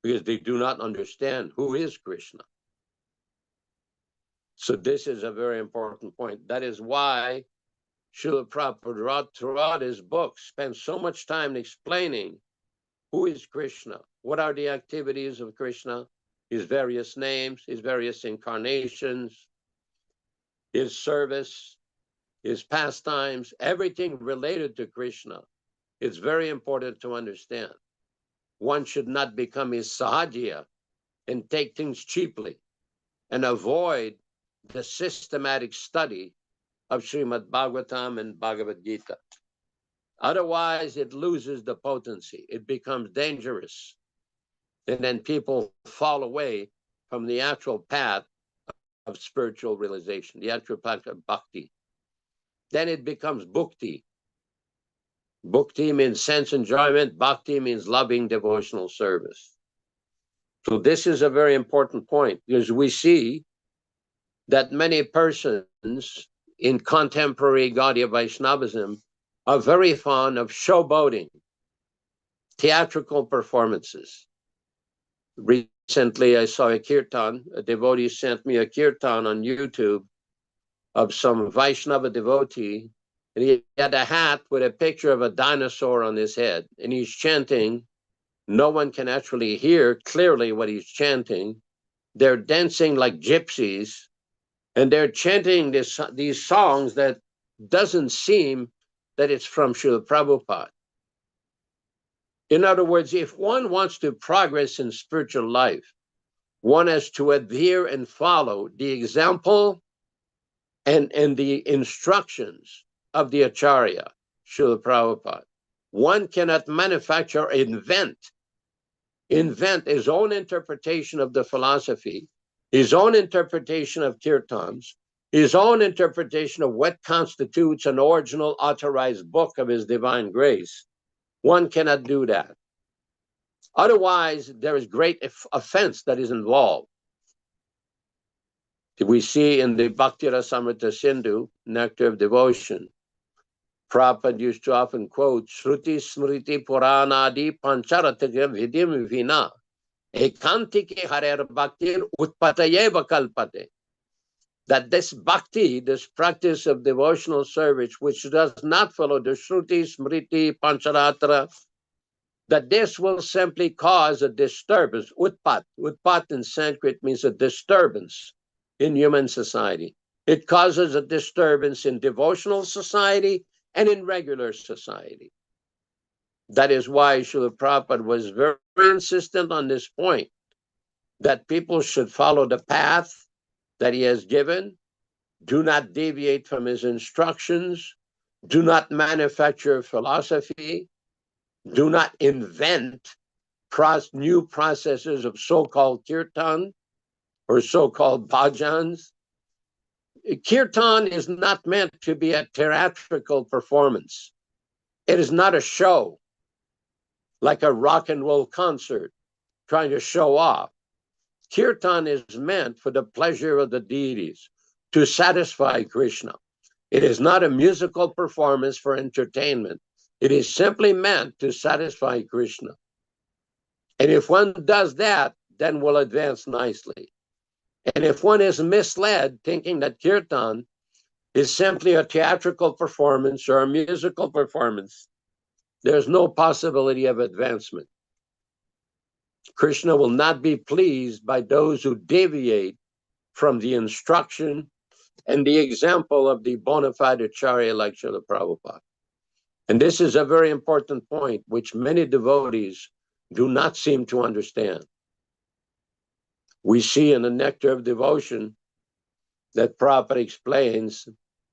because they do not understand who is Krishna. So this is a very important point. That is why Srila Prabhupada throughout his book spends so much time explaining who is Krishna, what are the activities of Krishna, his various names, his various incarnations, his service, his pastimes, everything related to Krishna. It's very important to understand. One should not become a sahajiya and take things cheaply and avoid the systematic study of Srimad Bhagavatam and Bhagavad Gita. Otherwise, it loses the potency. It becomes dangerous. And then people fall away from the actual path of spiritual realization, the actual path of bhakti. Then it becomes bhukti. Bhukti means sense enjoyment. Bhakti means loving devotional service. So this is a very important point, because we see that many persons in contemporary Gaudiya Vaishnavism are very fond of showboating, theatrical performances. Recently, I saw a kirtan. A devotee sent me a kirtan on YouTube of some Vaishnava devotee, and he had a hat with a picture of a dinosaur on his head, and he's chanting. No one can actually hear clearly what he's chanting. They're dancing like gypsies, and they're chanting these songs that doesn't seem that it's from Srila Prabhupada. In other words, if one wants to progress in spiritual life, one has to adhere and follow the example and the instructions of the Acharya, Srila Prabhupada. One cannot manufacture or invent his own interpretation of the philosophy his own interpretation of kirtans, his own interpretation of what constitutes an original authorized book of his divine grace. One cannot do that. Otherwise, there is great offense that is involved. We see in the Bhakti Rasamrita Sindhu, Nectar of Devotion, Prabhupada used to often quote, Shruti Smriti Puranadi Pancharataka Vidim Vina Ekantike Harer Bhaktir Utpatayeva Kalpate. That this bhakti, this practice of devotional service, which does not follow the Shruti Smriti Pancharatra, that this will simply cause a disturbance. Utpat. Utpat in Sanskrit means a disturbance in human society. It causes a disturbance in devotional society and in regular society. That is why Srila Prabhupada was very, very insistent on this point, that people should follow the path that he has given, do not deviate from his instructions, do not manufacture philosophy, do not invent new processes of so-called kirtan or so-called bhajans. Kirtan is not meant to be a theatrical performance. It is not a show, like a rock and roll concert trying to show off. Kirtan is meant for the pleasure of the deities, to satisfy Krishna. It is not a musical performance for entertainment. It is simply meant to satisfy Krishna. And if one does that, then we'll advance nicely. And if one is misled, thinking that kirtan is simply a theatrical performance or a musical performance, there's no possibility of advancement. Krishna will not be pleased by those who deviate from the instruction and the example of the bona fide acharya like Srila Prabhupada. And this is a very important point, which many devotees do not seem to understand. We see in the Nectar of Devotion that Prabhupada explains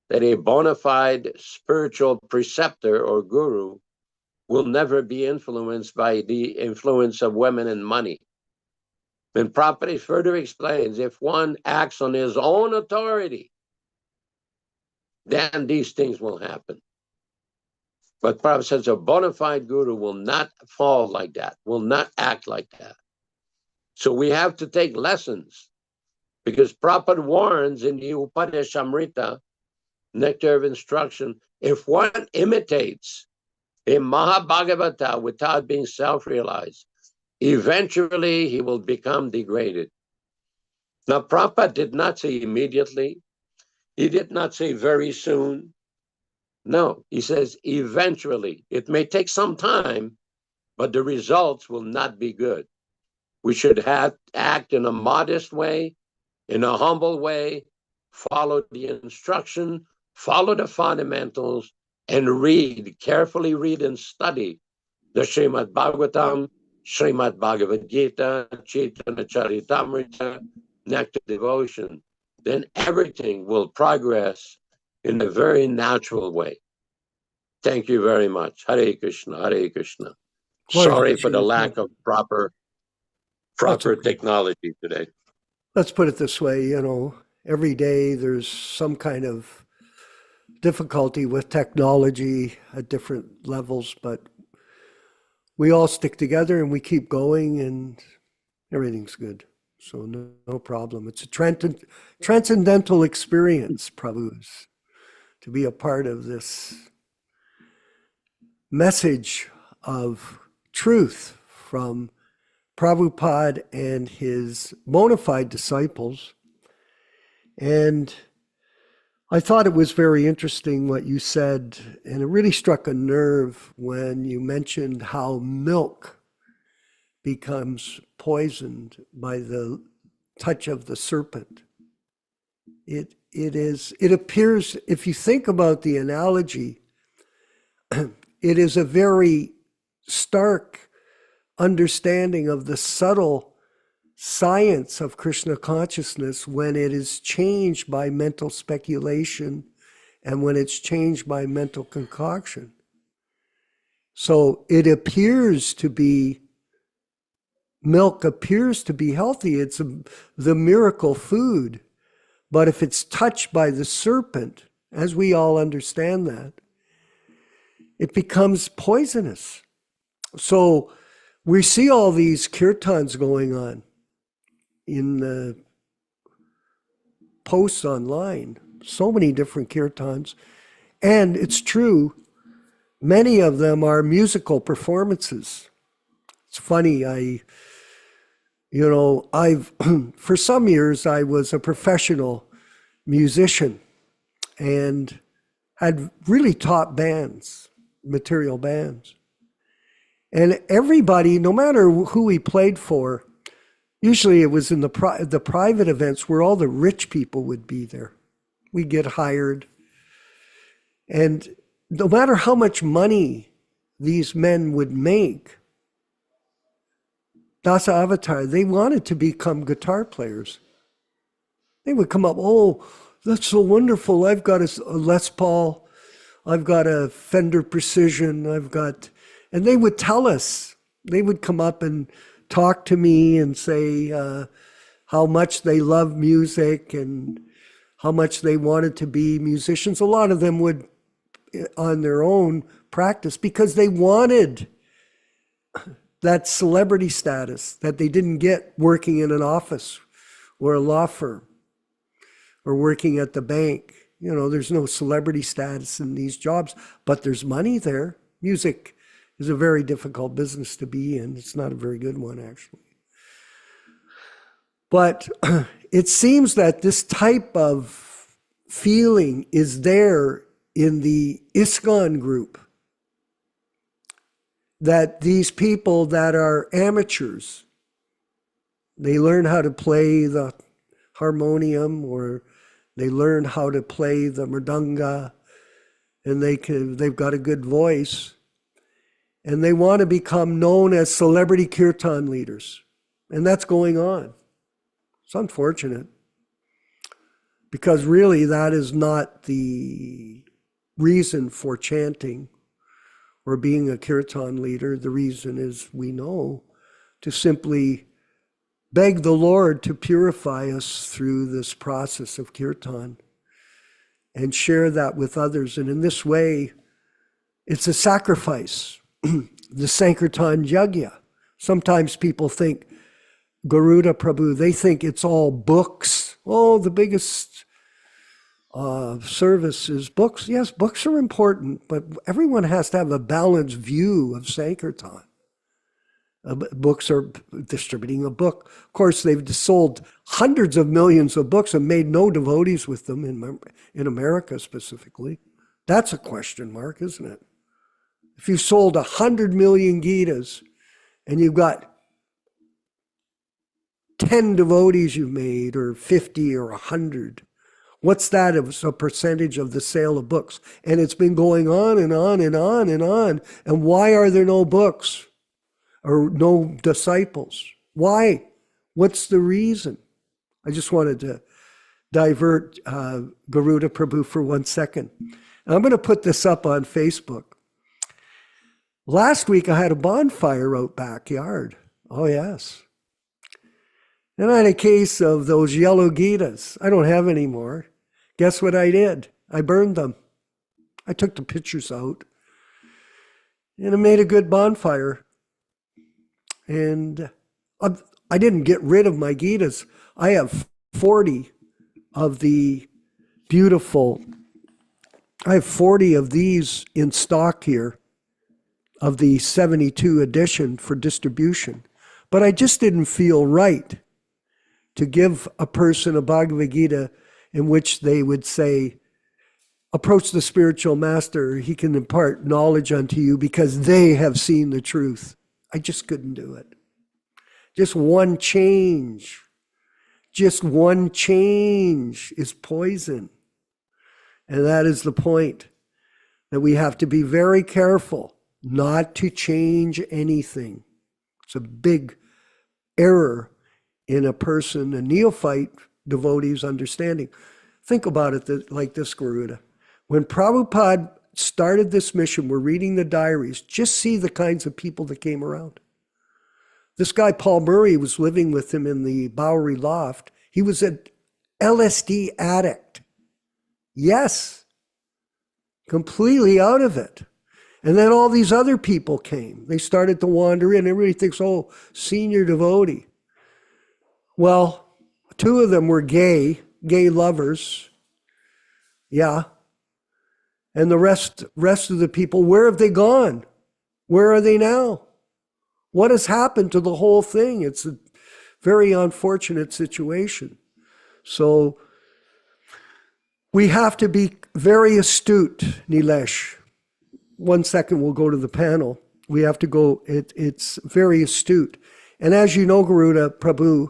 that a bona fide spiritual preceptor or guru will never be influenced by the influence of women and money. And Prabhupada further explains, if one acts on his own authority, then these things will happen. But Prabhupada says a bona fide guru will not fall like that, will not act like that. So we have to take lessons, because Prabhupada warns in the Upadeshamrita, Nectar of Instruction, if one imitates a Mahabhagavata without being self-realized, eventually he will become degraded. Now, Prabhupada did not say immediately. He did not say very soon. No, he says eventually. It may take some time, but the results will not be good. We should act in a modest way, in a humble way, follow the instruction, follow the fundamentals, and carefully read and study the Srimad Bhagavatam, Srimad Bhagavad Gita, Chaitanya Charitamrita, Nectar Devotion. Then everything will progress in a very natural way. Thank you very much. Hare Krishna, Hare Krishna. Sorry for the lack of proper technology today. Let's put it this way, every day there's some kind of difficulty with technology at different levels, but we all stick together and we keep going and everything's good. So no problem. It's a transcendental experience, Prabhu's, to be a part of this message of truth from Prabhupada and his bona fide disciples. And I thought it was very interesting what you said, and it really struck a nerve when you mentioned how milk becomes poisoned by the touch of the serpent. It appears, if you think about the analogy, it is a very stark understanding of the subtle science of Krishna consciousness when it is changed by mental speculation and when it's changed by mental concoction. So it appears to be milk appears to be healthy. It's the miracle food. But if it's touched by the serpent, as we all understand that, it becomes poisonous. So we see all these kirtans going on in the posts online, so many different kirtans. And it's true, many of them are musical performances. It's funny, I've for some years I was a professional musician and had really top bands, material bands. And everybody, no matter who we played for, usually it was in the private events where all the rich people would be there. We'd get hired. And no matter how much money these men would make, Dasa Avatar, they wanted to become guitar players. They would come up, oh, that's so wonderful. I've got a Les Paul. I've got a Fender Precision. And they would tell us, they would come up and talk to me and say how much they love music and how much they wanted to be musicians. A lot of them would, on their own, practice because they wanted that celebrity status that they didn't get working in an office or a law firm or working at the bank. There's no celebrity status in these jobs, but there's money there. Music is a very difficult business to be in. It's not a very good one, actually. But it seems that this type of feeling is there in the ISKCON group, that these people that are amateurs, they learn how to play the harmonium or they learn how to play the mridanga, and they've got a good voice, and they want to become known as celebrity kirtan leaders. And that's going on. It's unfortunate, because really that is not the reason for chanting or being a kirtan leader. The reason is, we know, to simply beg the Lord to purify us through this process of kirtan and share that with others. And in this way, it's a sacrifice, the Sankirtan Yajna. Sometimes people think, Garuda Prabhu, they think it's all books. Oh, the biggest service is books. Yes, books are important, but everyone has to have a balanced view of Sankirtan. Books are distributing a book. Of course, they've sold hundreds of millions of books and made no devotees with them in America specifically. That's a question mark, isn't it? If you sold 100 million Gitas and you've got 10 devotees you've made, or 50 or 100, what's that as a percentage of the sale of books? And it's been going on and on and on and on. And why are there no books or no disciples? Why? What's the reason? I just wanted to divert Garuda Prabhu for 1 second. And I'm going to put this up on Facebook. Last week I had a bonfire out backyard. Oh, yes. And I had a case of those yellow Gitas. I don't have any more. Guess what I did? I burned them. I took the pictures out. And it made a good bonfire. And I didn't get rid of my Gitas. I have 40 of the beautiful, I have 40 of these in stock here, of the 72 edition for distribution. But I just didn't feel right to give a person a Bhagavad Gita in which they would say, approach the spiritual master, he can impart knowledge unto you because they have seen the truth. I just couldn't do it. Just one change is poison. And that is the point, that we have to be very careful not to change anything. It's a big error in a person, a neophyte devotee's understanding. Think about it like this, Garuda. When Prabhupada started this mission, we're reading the diaries, just see the kinds of people that came around. This guy, Paul Murray, was living with him in the Bowery loft. He was an LSD addict. Yes, completely out of it. And then all these other people came. They started to wander in. Everybody thinks, oh, senior devotee. Well, two of them were gay lovers. Yeah. And the rest of the people, where have they gone? Where are they now? What has happened to the whole thing? It's a very unfortunate situation. So we have to be very astute, Nilesh. 1 second, we'll go to the panel. We have to go, it's very astute. And as you know, Garuda Prabhu,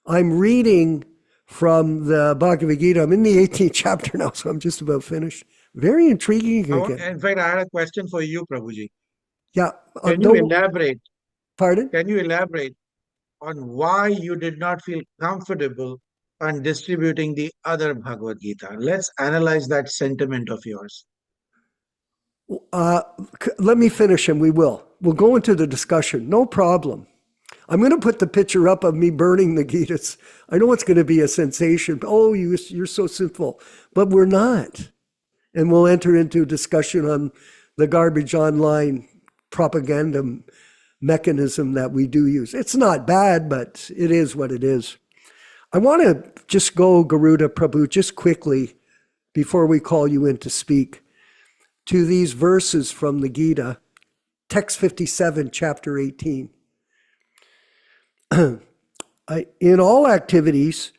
I'm reading from the Bhagavad Gita. I'm in the 18th chapter now, so I'm just about finished. Very intriguing again. In fact, I had a question for you, Prabhuji. Yeah. Can you elaborate? Pardon? Can you elaborate on why you did not feel comfortable on distributing the other Bhagavad Gita? Let's analyze that sentiment of yours. Let me finish and we will. We'll go into the discussion. No problem. I'm going to put the picture up of me burning the Gitas. I know it's going to be a sensation. Oh, you're so sinful. But we're not. And we'll enter into a discussion on the garbage online propaganda mechanism that we do use. It's not bad, but it is what it is. I want to just go, Garuda Prabhu, just quickly, before we call you in to speak, to these verses from the Gita, text 57, chapter 18. In all activities,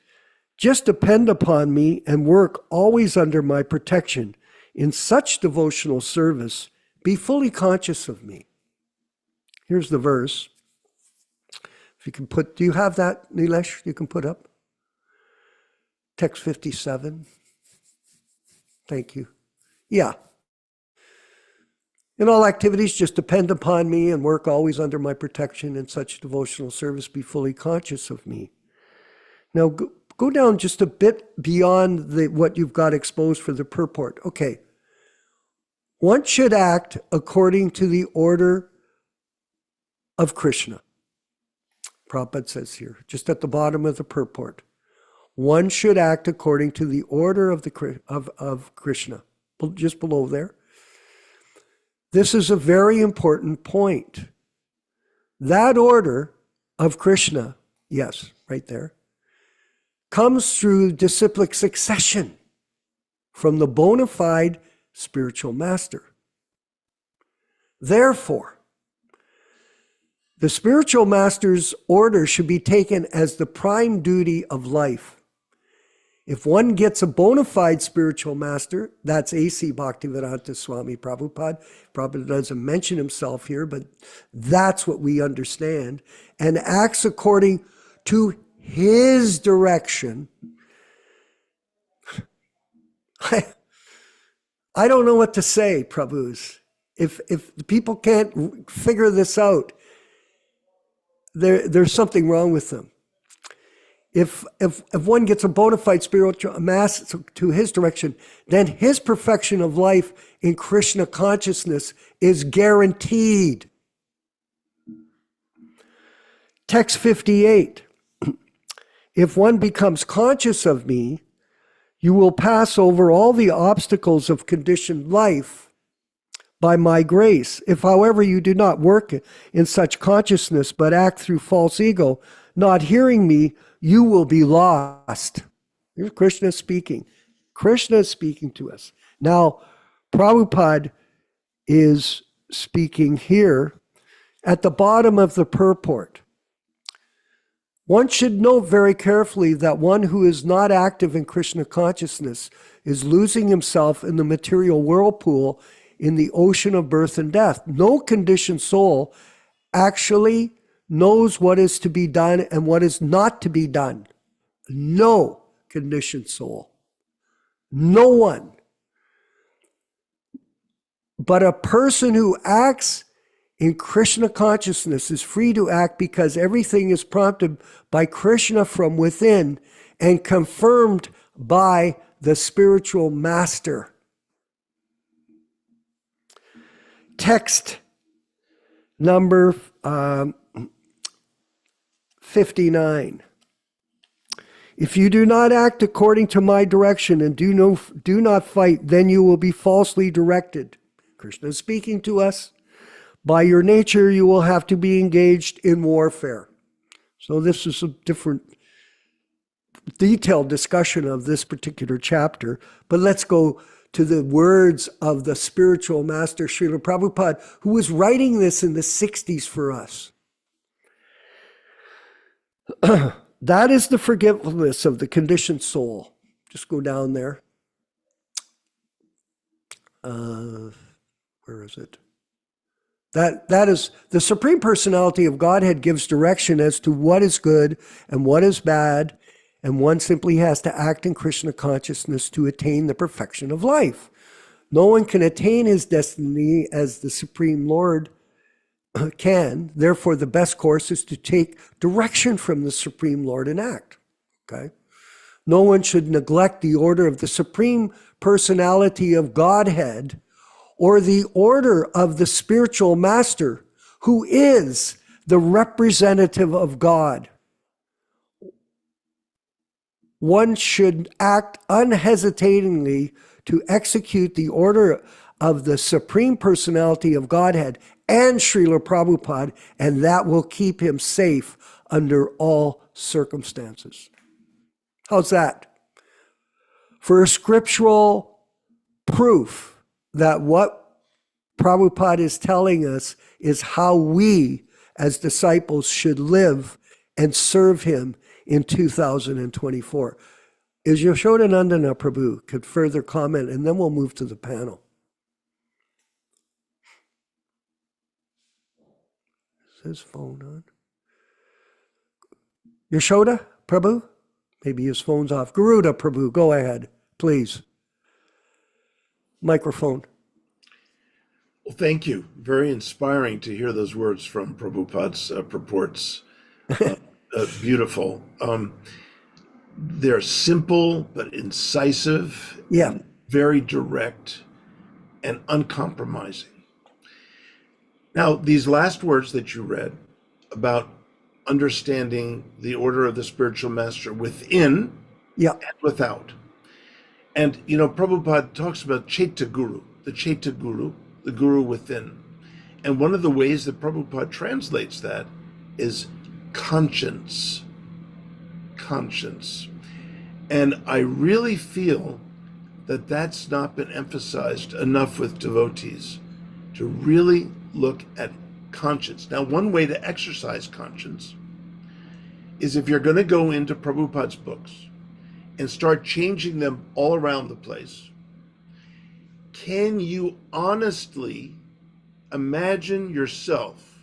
just depend upon me and work always under my protection. In such devotional service, be fully conscious of me. Here's the verse. If you can put, do you have that, Nilesh, you can put up? Text 57. Thank you. Yeah. In all activities, just depend upon me and work always under my protection. In such devotional service, be fully conscious of me. Now, go down just a bit beyond what you've got exposed for the purport. Okay. One should act according to the order of Krishna. Prabhupada says here, just at the bottom of the purport. One should act according to the order of Krishna. Just below there. This is a very important point. That order of Krishna, yes, right there, comes through disciplic succession from the bona fide spiritual master. Therefore, the spiritual master's order should be taken as the prime duty of life. If one gets a bona fide spiritual master, that's A.C. Bhaktivedanta Swami Prabhupada. Prabhupada doesn't mention himself here, but that's what we understand, and acts according to his direction. I don't know what to say, Prabhus. If the people can't figure this out, there's something wrong with them. If one gets a bona fide spiritual master to his direction, then his perfection of life in Krishna consciousness is guaranteed. Text 58. If one becomes conscious of me, you will pass over all the obstacles of conditioned life by my grace. If, however, you do not work in such consciousness, but act through false ego, not hearing me, you will be lost. Here's Krishna speaking. Krishna is speaking to us. Now, Prabhupada is speaking here at the bottom of the purport. One should note very carefully that one who is not active in Krishna consciousness is losing himself in the material whirlpool in the ocean of birth and death. No conditioned soul actually knows what is to be done and what is not to be done. No conditioned soul. No one. But a person who acts in Krishna consciousness is free to act because everything is prompted by Krishna from within and confirmed by the spiritual master. Text number 59. If you do not act according to my direction and do not fight, then you will be falsely directed. Krishna is speaking to us. By your nature, you will have to be engaged in warfare. So this is a different detailed discussion of this particular chapter. But let's go to the words of the spiritual master, Srila Prabhupada, who was writing this in the 60s for us. That is the forgetfulness of the conditioned soul. Just go down there. Where is it? That is the Supreme Personality of Godhead gives direction as to what is good and what is bad, and one simply has to act in Krishna consciousness to attain the perfection of life. No one can attain his destiny as the Supreme Lord can. Therefore, the best course is to take direction from the Supreme Lord and act. Okay? No one should neglect the order of the Supreme Personality of Godhead or the order of the spiritual master, who is the representative of God. One should act unhesitatingly to execute the order of the Supreme Personality of Godhead and Srila Prabhupada, and that will keep him safe under all circumstances. How's that? For a scriptural proof that what Prabhupada is telling us is how we as disciples should live and serve him in 2024. Is Yashodanandana Prabhu could further comment, and then we'll move to the panel. Is his phone on? Yashoda Prabhu? Maybe his phone's off. Garuda Prabhu, go ahead, please. Microphone. Well, thank you. Very inspiring to hear those words from Prabhupada's purports. Beautiful. They're simple but incisive, Yeah. very direct and uncompromising. Now, these last words that you read about understanding the order of the spiritual master within Yeah. and without. And, you know, Prabhupada talks about Chaita Guru, the guru within. And one of the ways that Prabhupada translates that is conscience. Conscience. And I really feel that that's not been emphasized enough with devotees, to really look at conscience. Now, one way to exercise conscience is if you're going to go into Prabhupada's books and start changing them all around the place, can you honestly imagine yourself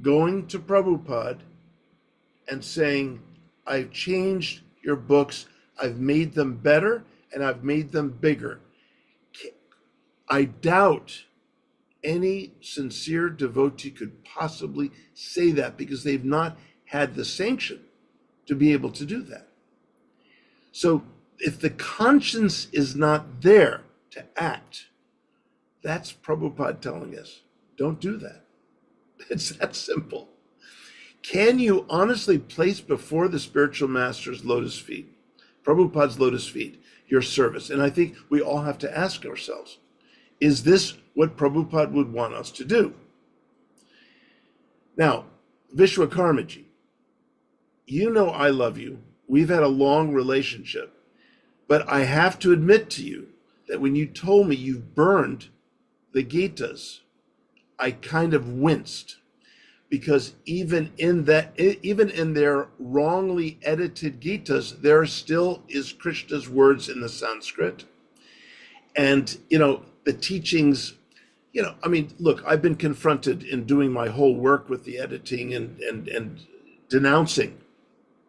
going to Prabhupada and saying, I've changed your books, I've made them better, and I've made them bigger? I doubt any sincere devotee could possibly say that, because they've not had the sanction to be able to do that. So if the conscience is not there to act, that's Prabhupada telling us, don't do that. It's that simple. Can you honestly place before the spiritual master's lotus feet, Prabhupada's lotus feet, your service? And I think we all have to ask ourselves, is this what Prabhupada would want us to do? Now, Vishwakarmaji, you know I love you. We've had a long relationship, but I have to admit to you that when you told me you've burned the Gitas, I kind of winced, because even in their wrongly edited Gitas, there still is Krishna's words in the Sanskrit. And, you know, the teachings, you know, I mean, look, I've been confronted in doing my whole work with the editing and denouncing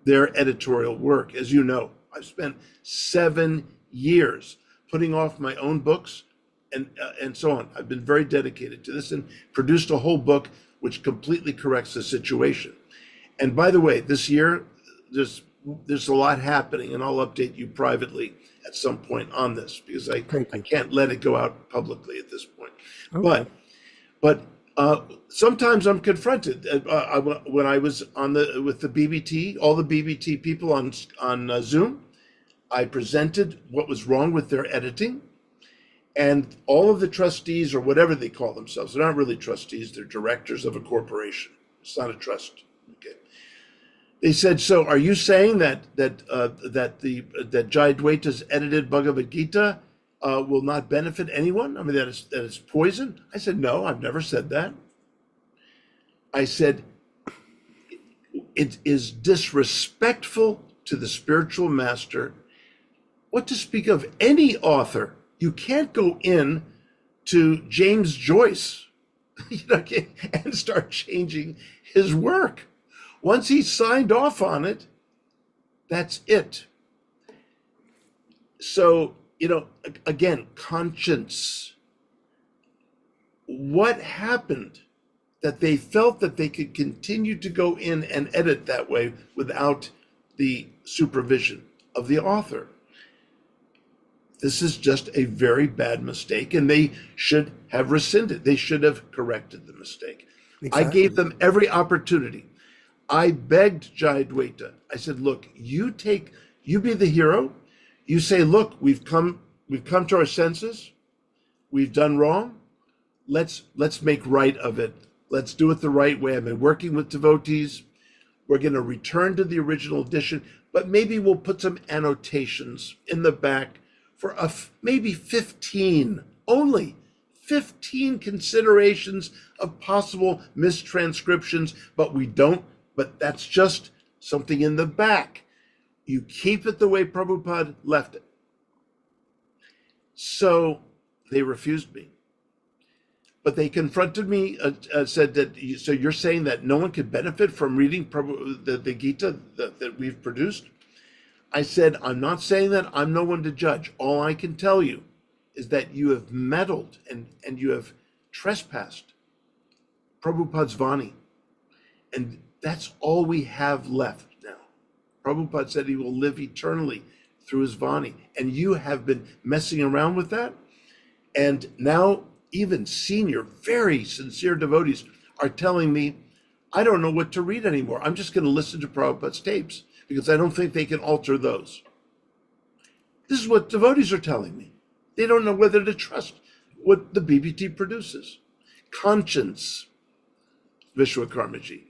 their editorial work. As you know, I've spent 7 years putting off my own books and so on. I've been very dedicated to this and produced a whole book which completely corrects the situation. And by the way, this year, there's a lot happening, and I'll update you privately at some point on this, because I can't let it go out publicly at this point. Okay. But Sometimes I'm confronted. When I was with the BBT, all the BBT people on Zoom, I presented what was wrong with their editing, and all of the trustees, or whatever they call themselves, they're not really trustees; they're directors of a corporation. It's not a trust. Okay. They said, "So, are you saying that Jai Dwaita's edited Bhagavad Gita will not benefit anyone? I mean, that is poison?" I said, "No, I've never said that." I said, "It is disrespectful to the spiritual master. What to speak of any author? You can't go in to James Joyce, and start changing his work. Once he signed off on it, that's it." So, again, conscience. What happened that they felt that they could continue to go in and edit that way without the supervision of the author? This is just a very bad mistake, and they should have rescinded. They should have corrected the mistake. Exactly. I gave them every opportunity. I begged Jai Dwaita. I said, "Look, you be the hero. You say, look, we've come to our senses. We've done wrong. Let's make right of it. Let's do it the right way. I've been working with devotees. We're going to return to the original edition, but maybe we'll put some annotations in the back for maybe 15, only 15 considerations of possible mistranscriptions, but that's just something in the back. You keep it the way Prabhupada left it." So they refused me. But they confronted me, said that, "So you're saying that no one could benefit from reading the Gita that we've produced?" I said, "I'm not saying that. I'm no one to judge. All I can tell you is that you have meddled and you have trespassed Prabhupada's Vani. And that's all we have left now. Prabhupada said he will live eternally through his Vani. And you have been messing around with that. And now even senior, very sincere devotees are telling me, I don't know what to read anymore. I'm just going to listen to Prabhupada's tapes because I don't think they can alter those." This is what devotees are telling me. They don't know whether to trust what the BBT produces. Conscience, Vishwakarmaji,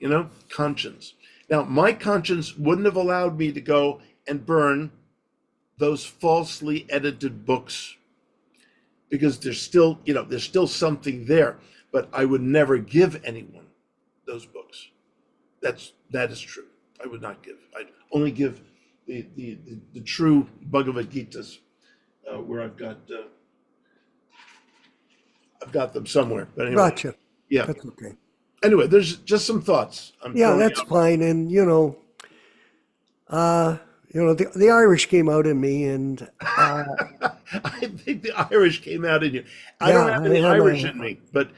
conscience. Now, my conscience wouldn't have allowed me to go and burn those falsely edited books because there's still something there, but I would never give anyone those books. That is true. I would not give. I'd only give the true Bhagavad Gitas, where I've got them somewhere. But anyway, Gotcha. Yeah, that's okay. Anyway, there's just some thoughts. That's fine. And the Irish came out in me, and I think the Irish came out in you. I don't have any Irish in me, but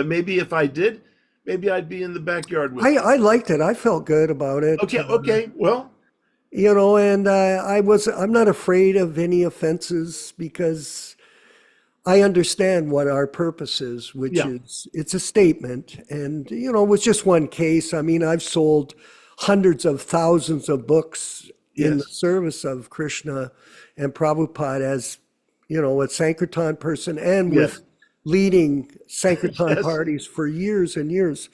maybe if I did, maybe I'd be in the backyard with you. I liked it. I felt good about it. Okay. Well, and I'm not afraid of any offenses because I understand what our purpose is, which is it's a statement. And, it was just one case. I mean, I've sold hundreds of thousands of books in the service of Krishna and Prabhupada as, a Sankirtan person and with leading Sankirtan parties for years and years.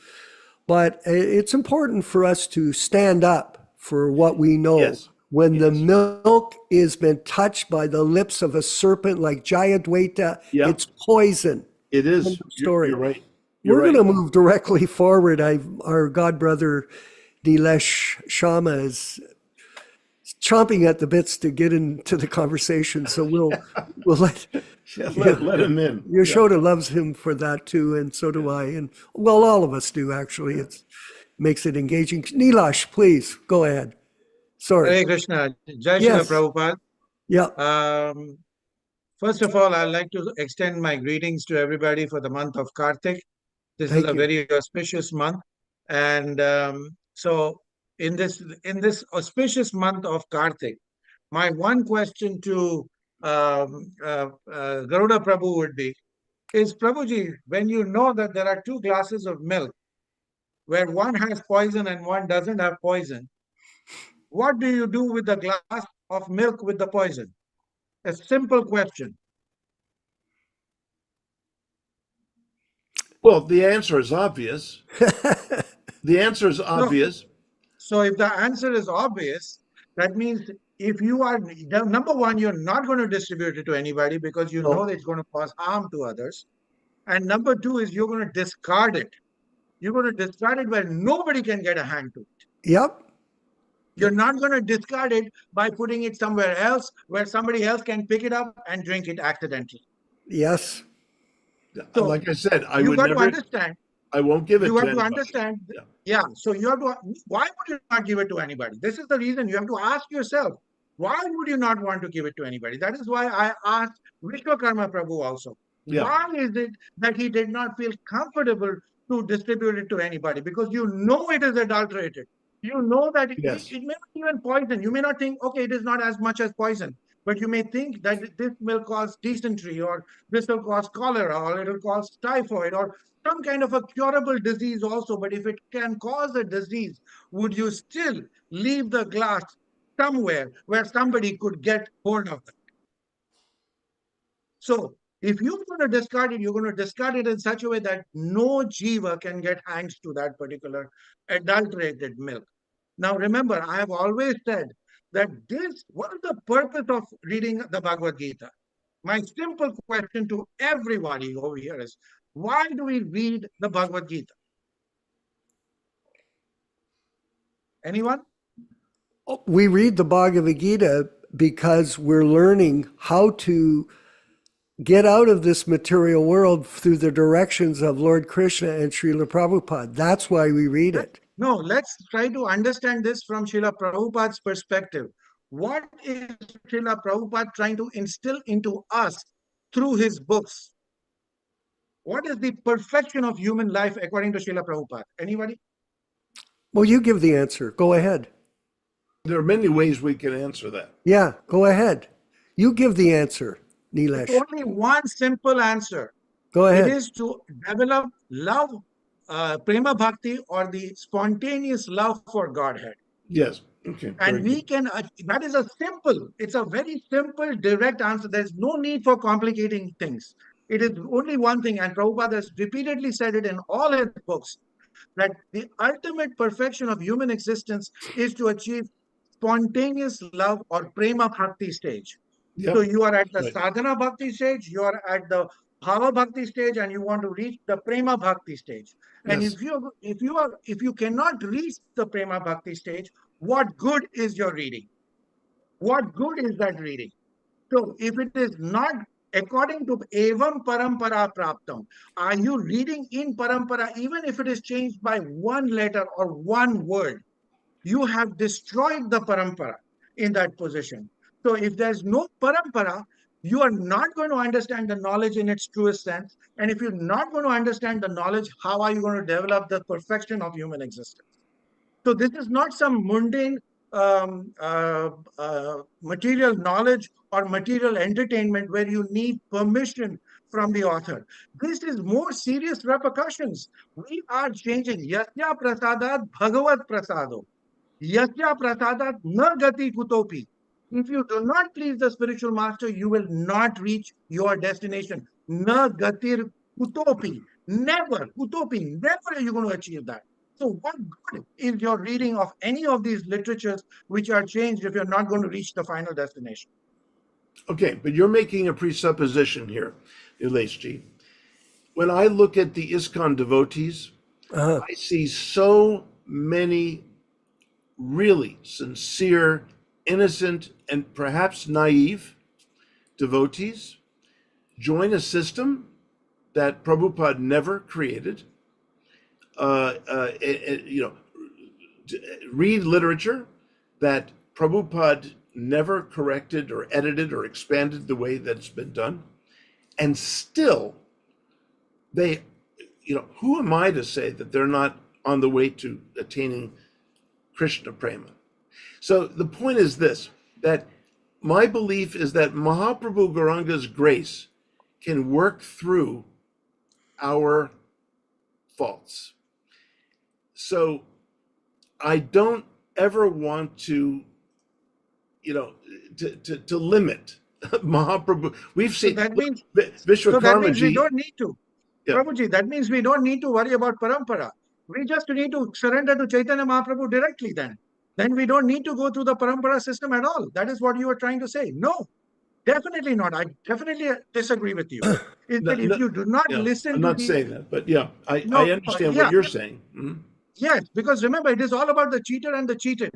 But it's important for us to stand up for what we know. Yes. When the milk has been touched by the lips of a serpent like Jayadvaita, it's poison. It is. Story. You're right. We're going to move directly forward. Our god brother Dilesh Sharma is chomping at the bits to get into the conversation, so we'll let him in. Yashoda loves him for that too, and so do I, and all of us do actually. It makes it engaging. Nilash, please go ahead. Sorry. Hare Krishna. Jai Shri Prabhupada. Yeah. First of all, I'd like to extend my greetings to everybody for the month of Kartik. This is a very auspicious month. And so in this auspicious month of Kartik, my one question to Garuda Prabhu would be, is, Prabhuji, when you know that there are two glasses of milk, where one has poison and one doesn't have poison, what do you do with the glass of milk with the poison? A simple question. Well, the answer is obvious. The answer is obvious. So if the answer is obvious, that means if you are, number one, you're not going to distribute it to anybody because you know that it's going to cause harm to others. And number two is you're going to discard it. You're going to discard it where nobody can get a hand to it. Yep. You're not going to discard it by putting it somewhere else where somebody else can pick it up and drink it accidentally. Yes. So like I said, I you would got never. to understand. I won't give it You to have to anybody. understand. Yeah. So you have to. Why would you not give it to anybody? This is the reason you have to ask yourself. Why would you not want to give it to anybody? That is why I asked Vishwakarma Prabhu also. Yeah. Why is it that he did not feel comfortable to distribute it to anybody? Because you know it is adulterated. You know that it may not even poison. You may not think, okay, it is not as much as poison. But you may think that this will cause dysentery, or this will cause cholera, or it will cause typhoid, or some kind of a curable disease also. But if it can cause a disease, would you still leave the glass somewhere where somebody could get hold of it? So if you're going to discard it, you're going to discard it in such a way that no jiva can get hands to that particular adulterated milk. Now, remember, I have always said that what is the purpose of reading the Bhagavad Gita? My simple question to everybody over here is, why do we read the Bhagavad Gita? Anyone? We read the Bhagavad Gita because we're learning how to get out of this material world through the directions of Lord Krishna and Srila Prabhupada. That's why we read it. No, let's try to understand this from Srila Prabhupada's perspective. What is Srila Prabhupada trying to instill into us through his books? What is the perfection of human life according to Srila Prabhupada? Anybody? Well, you give the answer. Go ahead. There are many ways we can answer that. Yeah, go ahead. You give the answer, Nilesh. Only one simple answer. Go ahead. It is to develop love, prema bhakti, or the spontaneous love for Godhead. Yes. Okay. And we can, that is it's a very simple, direct answer. There's no need for complicating things. It is only one thing, and Prabhupada has repeatedly said it in all his books, that the ultimate perfection of human existence is to achieve spontaneous love or prema bhakti stage. Yep. So you are at the sadhana bhakti stage, you are at the bhava bhakti stage, and you want to reach the prema bhakti stage. And if you cannot reach the prema bhakti stage, what good is your reading? What good is that reading? So if it is not according to evam parampara praptam, are you reading in parampara, even if it is changed by one letter or one word, you have destroyed the parampara in that position. So if there's no parampara, you are not going to understand the knowledge in its truest sense. And if you're not going to understand the knowledge, how are you going to develop the perfection of human existence? So this is not some mundane material knowledge or material entertainment where you need permission from the author. This is more serious repercussions. We are changing. Yasya prasadat bhagavat prasado. Yasya prasadat na gati kutopi. If you do not please the spiritual master, you will not reach your destination. Na gatir kutopi. Never, kutopi, never are you going to achieve that. So what good is your reading of any of these literatures which are changed if you're not going to reach the final destination? Okay, but you're making a presupposition here, Nileshji. When I look at the ISKCON devotees, I see so many really sincere, innocent, and perhaps naive devotees join a system that Prabhupada never created. Read literature that Prabhupada never corrected or edited or expanded the way that it's been done, and still they, who am I to say that they're not on the way to attaining Krishna prema? So the point is this, that my belief is that Mahaprabhu Gauranga's grace can work through our faults. So I don't ever want to, to limit Mahaprabhu. We've So seen that means, Vishwakarmaji. we don't need to. Yeah. Prabhuji, that means we don't need to worry about parampara. We just need to surrender to Chaitanya Mahaprabhu directly then. Then we don't need to go through the parampara system at all. That is what you were trying to say. No, definitely not. I definitely disagree with you. Is that if you do not listen I'm to not the... saying that, but yeah, I No, understand yeah, what you're saying. Mhm. yes, because remember, it is all about the cheater and the cheated.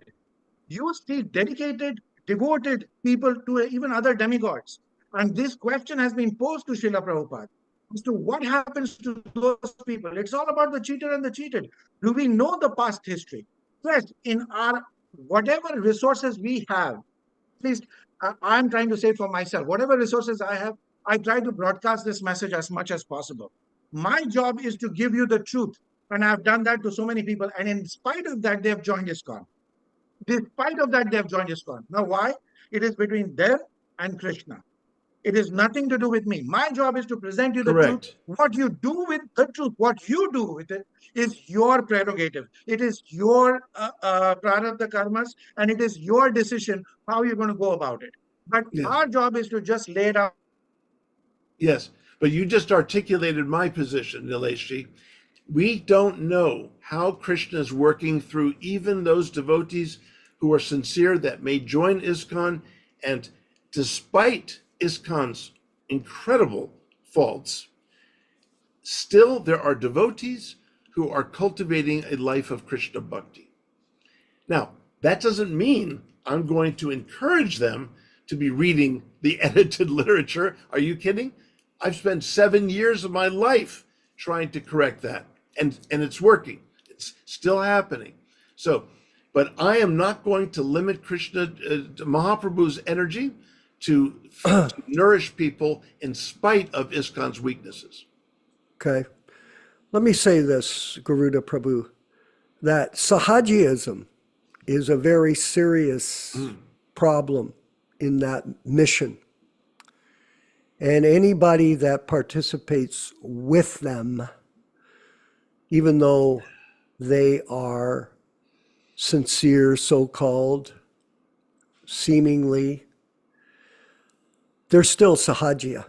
You see dedicated, devoted people to even other demigods. And this question has been posed to Srila Prabhupada as to what happens to those people. It's all about the cheater and the cheated. Do we know the past history? Yes, in our whatever resources we have, at least I'm trying to say for myself, whatever resources I have, I try to broadcast this message as much as possible. My job is to give you the truth. And I've done that to so many people. And in spite of that, they have joined ISKCON. Despite of that, they have joined ISKCON. Now, why? It is between them and Krishna. It is nothing to do with me. My job is to present you the truth. Correct. What you do with the truth, what you do with it, is your prerogative. It is your prarabdha karmas, and it is your decision how you're going to go about it. But Yes. our job is to just lay it out. Yes, but you just articulated my position, Nileshji. We don't know how Krishna is working through even those devotees who are sincere that may join ISKCON, and despite ISKCON's incredible faults, still there are devotees who are cultivating a life of Krishna bhakti. Now, that doesn't mean I'm going to encourage them to be reading the edited literature. Are you kidding? I've spent 7 years of my life trying to correct that, and it's working. It's still happening. So, but I am not going to limit Krishna, Mahaprabhu's energy to nourish people in spite of ISKCON's weaknesses. Okay. Let me say this, Garuda Prabhu, that Sahajiism is a very serious problem in that mission. And anybody that participates with them, even though they are sincere, so-called, seemingly, they're still Sahajiya.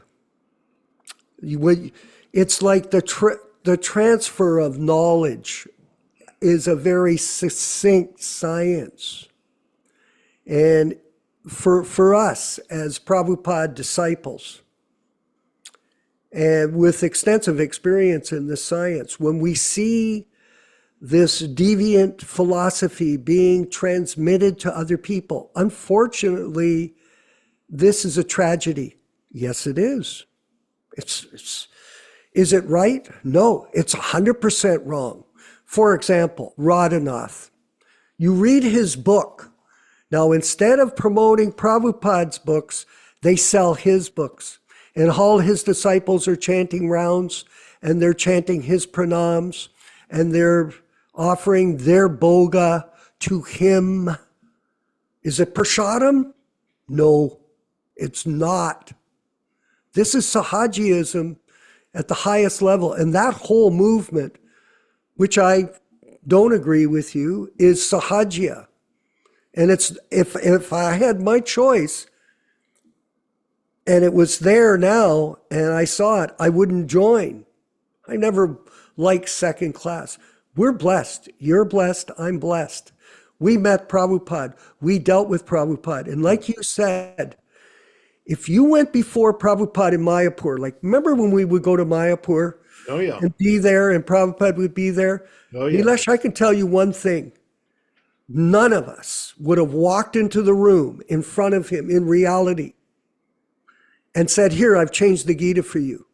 It's like the transfer of knowledge is a very succinct science. And for us as Prabhupada disciples, and with extensive experience in this science, when we see this deviant philosophy being transmitted to other people, unfortunately, this is a tragedy. Yes, it is. Is it right? No, it's 100% wrong. For example, Radhanath. You read his book. Now, instead of promoting Prabhupada's books, they sell his books. And all his disciples are chanting rounds, and they're chanting his pranams, and they're offering their boga to him. Is it prasadam? No, it's not. This is Sahajiism at the highest level. And that whole movement, which I don't agree with you, is Sahajiya. And it's if I had my choice, and it was there now, and I saw it, I wouldn't join. I never liked second class. We're blessed. You're blessed. I'm blessed. We met Prabhupada. We dealt with Prabhupada. And like you said, if you went before Prabhupada in Mayapur, like remember when we would go to Mayapur Oh, yeah. and be there and Prabhupada would be there? Oh, yeah. Nilesh, I can tell you one thing. None of us would have walked into the room in front of him in reality and said, here, I've changed the Gita for you.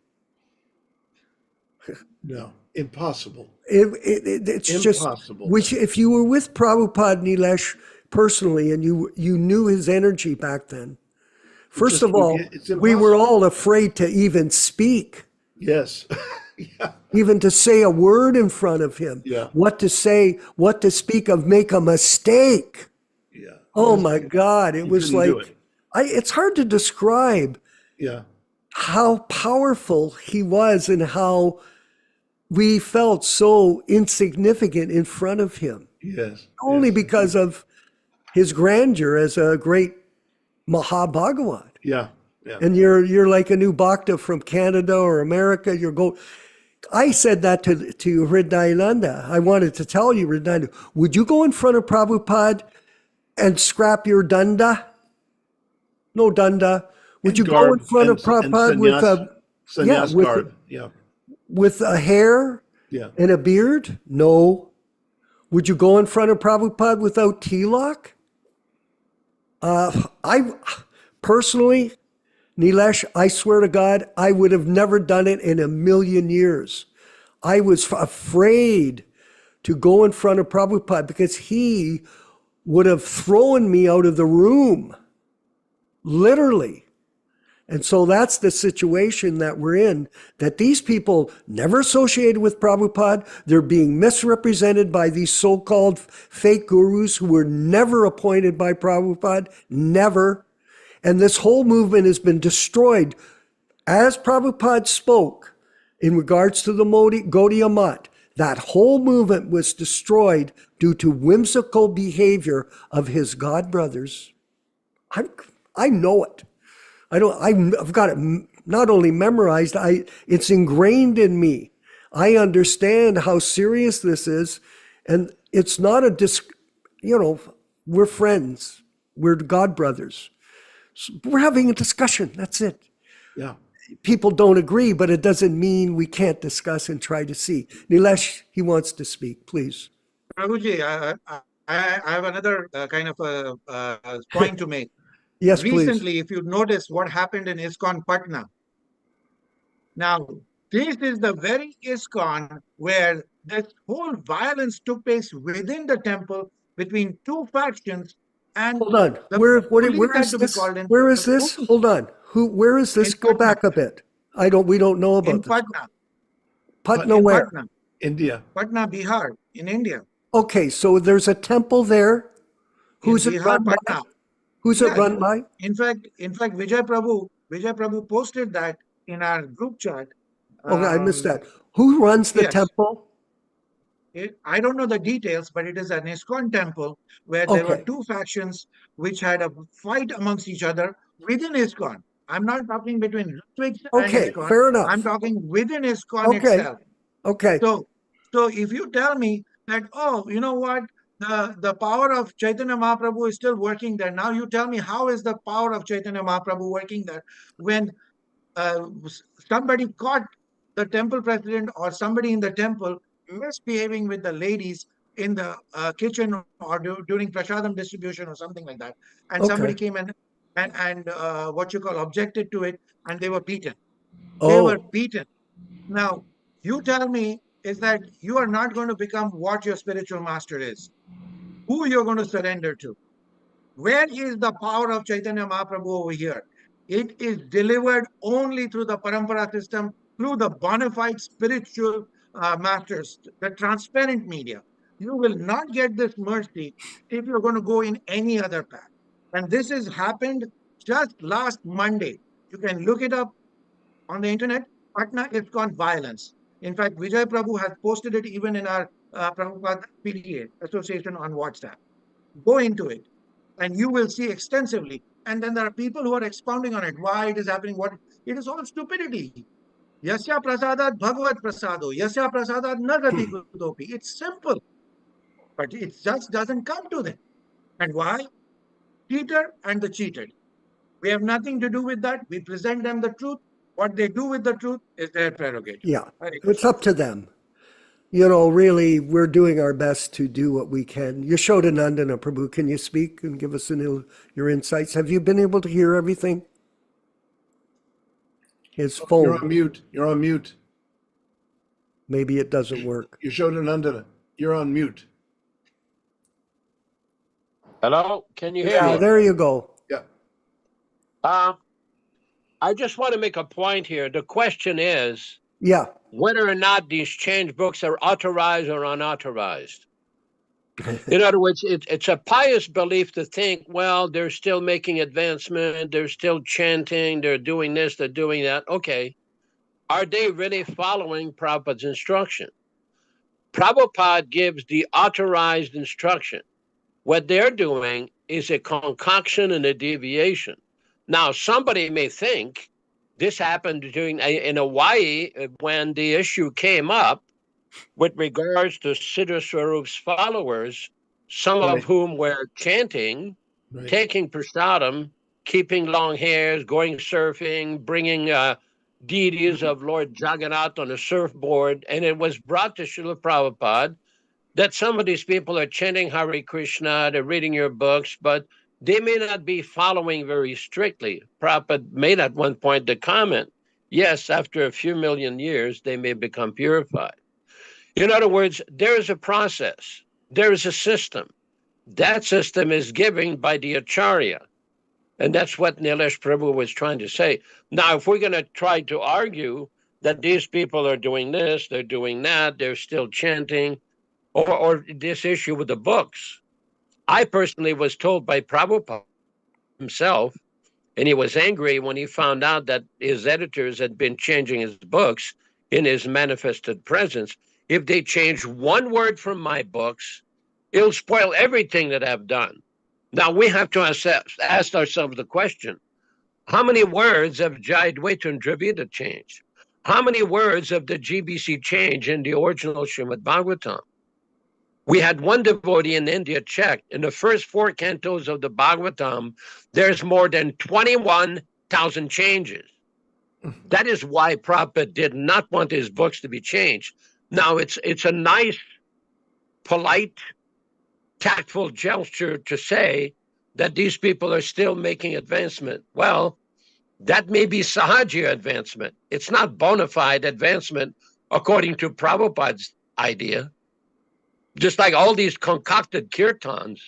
No, impossible. It's Impossible. just, which if you were with Prabhupada Nilesh personally and you knew his energy back then, first of all, we were all afraid to even speak. Yes. Yeah. Even to say a word in front of him. Yeah. What to say, what to speak of, make a mistake. Yeah. Oh my God. It was couldn't like, do it. it's hard to describe Yeah. how powerful he was and how we felt so insignificant in front of him, Yes. only yes. because of his grandeur as a great Mahabhagavat. Yeah. Yeah. And you're like a new bhakta from Canada or America. I said that to Hridayananda. I wanted to tell you, Hridayananda, would you go in front of Prabhupada and scrap your danda? No danda. Would you go in front of Prabhupada with a sannyas with garb? Yeah. with a hair Yeah. and a beard? No. Would you go in front of Prabhupada without tilak? I personally, Nilesh, I swear to God, I would have never done it in a million years. I was afraid to go in front of Prabhupada because he would have thrown me out of the room, literally. And so that's the situation that we're in, that these people never associated with Prabhupada. They're being misrepresented by these so-called fake gurus who were never appointed by Prabhupada, never. And this whole movement has been destroyed. As Prabhupada spoke in regards to the Gaudiya Math, that whole movement was destroyed due to whimsical behavior of his god brothers. I know it. I've got it not only memorized, it's ingrained in me. I understand how serious this is. And it's not we're friends. We're god brothers. We're having a discussion. That's it. Yeah. People don't agree, but it doesn't mean we can't discuss and try to see. Nilesh, he wants to speak, please. Prabhuji, I have another kind of a point to make. Yes, please. Recently, if you notice what happened in ISKCON Patna. Now, this is the very ISKCON where this whole violence took place within the temple between two factions, and Hold on. the Where police had is to be this? called in. Where is this? Hold on. Where is this? In Go Patna. back a bit. We don't know about In this. Patna. Patna In where? Patna. India. Patna, Bihar, in India. Okay, so there's a temple there. Who's In it Bihar, run by? Patna. Who's it Yes. run by? In fact, Vijay Prabhu posted that in our group chat. Okay, I missed that. Who runs the yes. temple? I don't know the details, but it is an ISKCON temple where there were Okay. two factions which had a fight amongst each other within ISKCON. I'm not talking between Ritviks and Okay, ISKCON. fair enough. I'm talking within ISKCON Okay. itself. Okay. So if you tell me that, oh, you know what, the power of Chaitanya Mahaprabhu is still working there. Now you tell me, how is the power of Chaitanya Mahaprabhu working there when somebody caught the temple president or somebody in the temple misbehaving with the ladies in the kitchen or during prasadam distribution or something like that, and somebody Okay. came and what you call objected to it, and they were beaten. They were Oh, beaten. Now you tell me is that you are not going to become what your spiritual master is, who you're going to surrender to. Where is the power of Chaitanya Mahaprabhu over here? It is delivered only through the parampara system, through the bona fide spiritual masters, the transparent media. You will not get this mercy if you're going to go in any other path. And this has happened just last Monday. You can look it up on the internet. Patna ISKCON violence. In fact, Vijay Prabhu has posted it even in our Prabhupada PTA association on WhatsApp. Go into it and you will see extensively. And then there are people who are expounding on it, why it is happening, what it is all stupidity. Yasya prasadat bhagavad prasado, yasya prasadat nagati kutopi. It's simple, but it just doesn't come to them. And why? Cheater and the cheated. We have nothing to do with that. We present them the truth. What they do with the truth is their prerogative. yeah. Hare It's Krishna. up to them. Really, we're doing our best to do what we can. Yashodanandana Prabhu, can you speak and give us your insights? Have you been able to hear everything? His You're phone, on mute. You're on mute. maybe it doesn't work. Yashodanandana, you're on mute. Hello, can you hear Yeah, me? there you go. Yeah. I just want to make a point here. The question is Yeah. whether or not these change books are authorized or unauthorized. In other words, it's a pious belief to think, well, they're still making advancement, they're still chanting, they're doing this, they're doing that. Okay. are they really following Prabhupada's instruction? Prabhupada gives the authorized instruction. What they're doing is a concoction and a deviation. Now, somebody may think this happened in Hawaii when the issue came up with regards to Siddha Swarup's followers, some of whom were chanting, taking prasadam, keeping long hairs, going surfing, bringing deities of Lord Jagannath on a surfboard. And it was brought to Srila Prabhupada that some of these people are chanting Hare Krishna, they're reading your books, but they may not be following very strictly. Prabhupada made at one point the comment, yes, after a few million years, they may become purified. In other words, there is a process, there is a system. That system is given by the Acharya. And that's what Nilesh Prabhu was trying to say. Now, if we're going to try to argue that these people are doing this, they're doing that, they're still chanting, or this issue with the books, I personally was told by Prabhupada himself, and he was angry when he found out that his editors had been changing his books in his manifested presence. If they change one word from my books, it'll spoil everything that I've done. Now, we have to ask ourselves the question, how many words have Jayadvaita and Dravida changed? How many words of the GBC change in the original Srimad Bhagavatam? We had one devotee in India check. In the first 4 cantos of the Bhagavatam, there's more than 21,000 changes. That is why Prabhupada did not want his books to be changed. Now, it's a nice, polite, tactful gesture to say that these people are still making advancement. Well, that may be Sahaja advancement. It's not bona fide advancement according to Prabhupada's idea. Just like all these concocted kirtans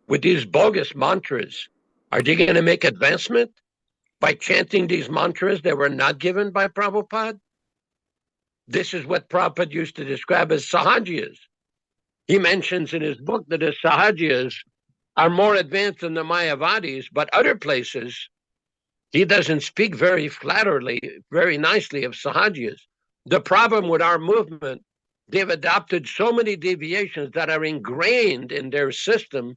with these bogus mantras, are they going to make advancement by chanting these mantras that were not given by Prabhupada? This is what Prabhupada used to describe as Sahajas. He mentions in his book that the Sahajas are more advanced than the Mayavadis, but other places, he doesn't speak very flatteringly, very nicely of Sahajas. The problem with our movement, they've adopted so many deviations that are ingrained in their system,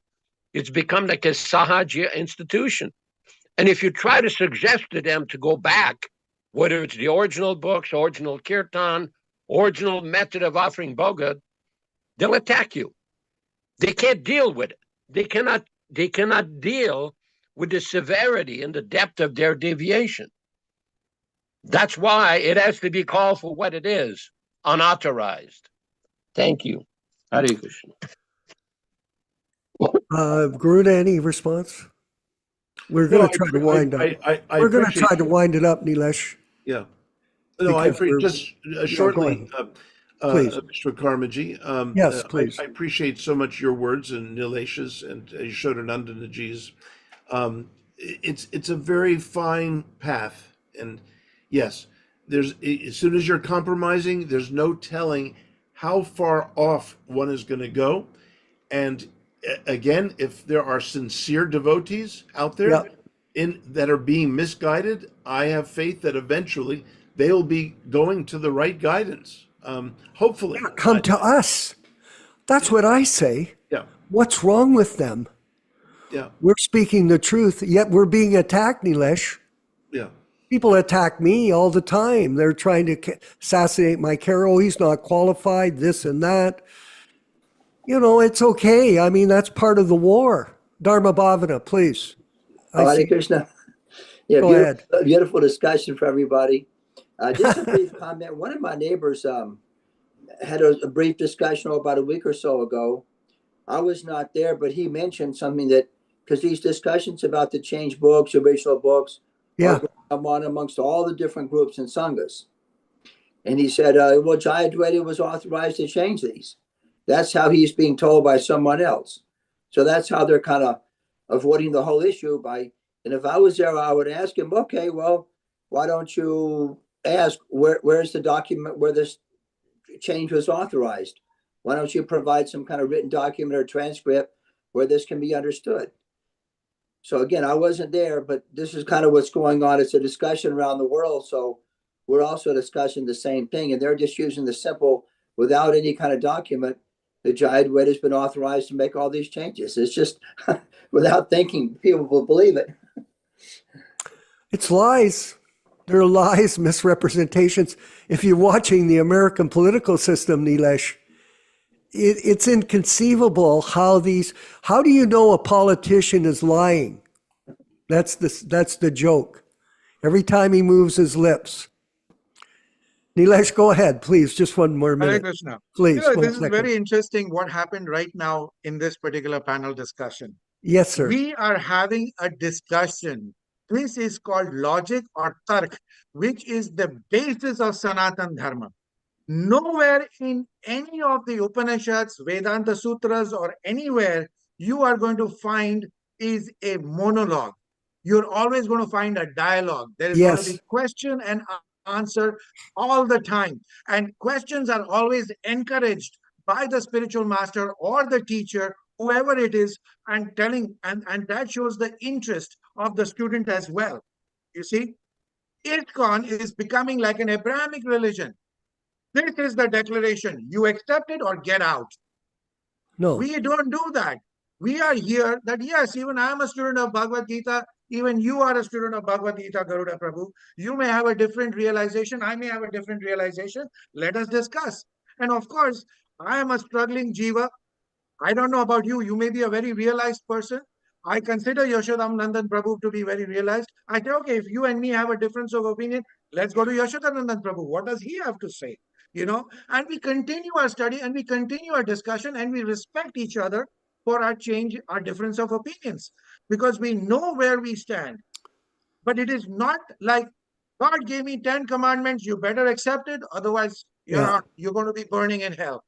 it's become like a Sahaja institution. And if you try to suggest to them to go back, whether it's the original books, original kirtan, original method of offering bhoga, they'll attack you. They can't deal with it. They cannot deal with the severity and the depth of their deviation. That's why it has to be called for what it is, unauthorized. Thank you. Hare Krishna. Garuda, any response? We're going to try to wind up. We're going to try to wind it up, Nilesh. Yeah. No, I just shortly, please. Mr. Karmaji. Yes, please. I appreciate so much your words and Nilesh's and Yashodanandanaji's. It's a very fine path, and yes, there's as soon as you're compromising, there's no telling how far off one is going to go. And again, if there are sincere devotees out there that are being misguided, I have faith that eventually they'll be going to the right guidance. Hopefully, come to us. That's what I say. Yeah. What's wrong with them? Yeah. We're speaking the truth, yet we're being attacked, Nilesh. Yeah. People attack me all the time. They're trying to assassinate my Carol. He's not qualified, this and that. You know, it's okay. I mean, that's part of the war. Dharma Bhavana, please. Hare Krishna. Yeah, Go ahead. Beautiful discussion for everybody. Just a brief comment. One of my neighbors had a brief discussion about a week or so ago. I was not there, but he mentioned something that, because these discussions about the changed books, original books, are going on amongst all the different groups and sanghas. And he said, well, Jayadvaita was authorized to change these. That's how he's being told by someone else. So that's how they're kind of avoiding the whole issue by, and if I was there, I would ask him, okay, well, why don't you ask where's the document where this change was authorized? Why don't you provide some kind of written document or transcript where this can be understood? So again, I wasn't there, but this is kind of what's going on. It's a discussion around the world. So we're also discussing the same thing. And they're just using the simple, without any kind of document, the Jayad Way has been authorized to make all these changes. It's just without thinking, people will believe it. It's lies. There are lies, misrepresentations. If you're watching the American political system, Nilesh, it's inconceivable how do you know a politician is lying? That's the joke. Every time he moves his lips. Nilesh, go ahead, please. Just one more Hare minute. Krishna. Please, one This is second. very interesting what happened right now in this particular panel discussion. Yes, sir. We are having a discussion. This is called logic or tark, which is the basis of Sanatan Dharma. Nowhere in any of the Upanishads, Vedanta Sutras, or anywhere you are going to find is a monologue. You're always going to find a dialogue. There is going to be question and answer all the time. And questions are always encouraged by the spiritual master or the teacher, whoever it is, and that shows the interest of the student as well. You see, ISKCON is becoming like an Abrahamic religion. This is the declaration. You accept it or get out. No. We don't do that. We are here that, yes, even I am a student of Bhagavad Gita. Even you are a student of Bhagavad Gita, Garuda Prabhu. You may have a different realization. I may have a different realization. Let us discuss. And of course, I am a struggling jiva. I don't know about you. You may be a very realized person. I consider Yashodam Nandan Prabhu to be very realized. I say, okay, if you and me have a difference of opinion, let's go to Yashodanandan Prabhu. What does he have to say? You know, and we continue our study and we continue our discussion and we respect each other for our change, our difference of opinions, because we know where we stand. But it is not like God gave me 10 commandments, you better accept it, otherwise you're going to be burning in hell.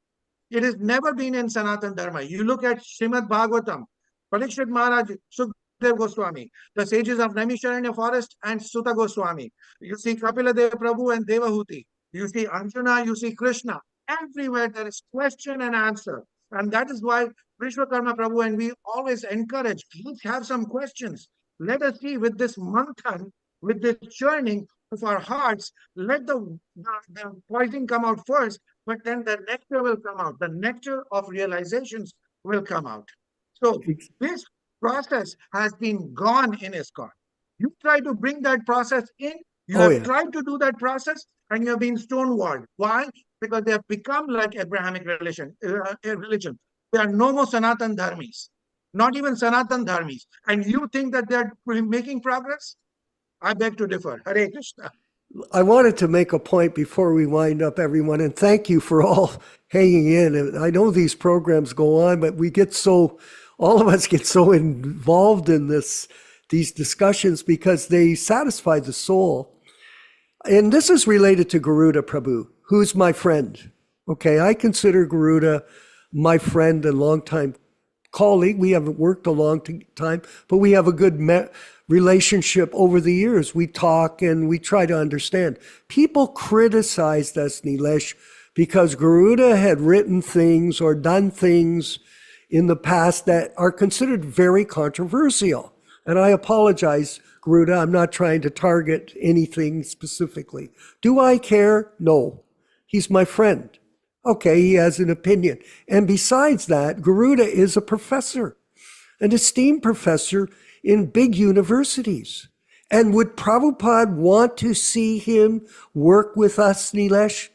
It has never been in Sanatan Dharma. You look at Srimad Bhagavatam, Parikshit Maharaj, Sukhdev Goswami, the sages of Naimisharanya forest and Sutta Goswami. You see Kapila Deva Prabhu and Devahuti. You see Arjuna, you see Krishna. Everywhere there is question and answer. And that is why Vishwakarma Prabhu and we always encourage, let's have some questions. Let us see with this manthan, with this churning of our hearts, let the poison come out first, but then the nectar will come out. The nectar of realizations will come out. So this process has been gone in ISKCON. You try to bring that process in, you have tried to do that process, and you have been stonewalled. Why? Because they have become like Abrahamic religion. There are no more Sanatan Dharmis, not even Sanatan Dharmis. And you think that they are making progress? I beg to differ. Hare Krishna. I wanted to make a point before we wind up, everyone, and thank you for all hanging in. I know these programs go on, but all of us get so involved in these discussions because they satisfy the soul. And this is related to Garuda Prabhu, who's my friend. Okay, I consider Garuda my friend and longtime colleague. We haven't worked a long time, but we have a good relationship over the years. We talk and we try to understand. People criticized us, Nilesh, because Garuda had written things or done things in the past that are considered very controversial. And I apologize, Garuda, I'm not trying to target anything specifically. Do I care? No. He's my friend. Okay, he has an opinion. And besides that, Garuda is a professor, an esteemed professor in big universities. And would Prabhupada want to see him work with us, Nilesh?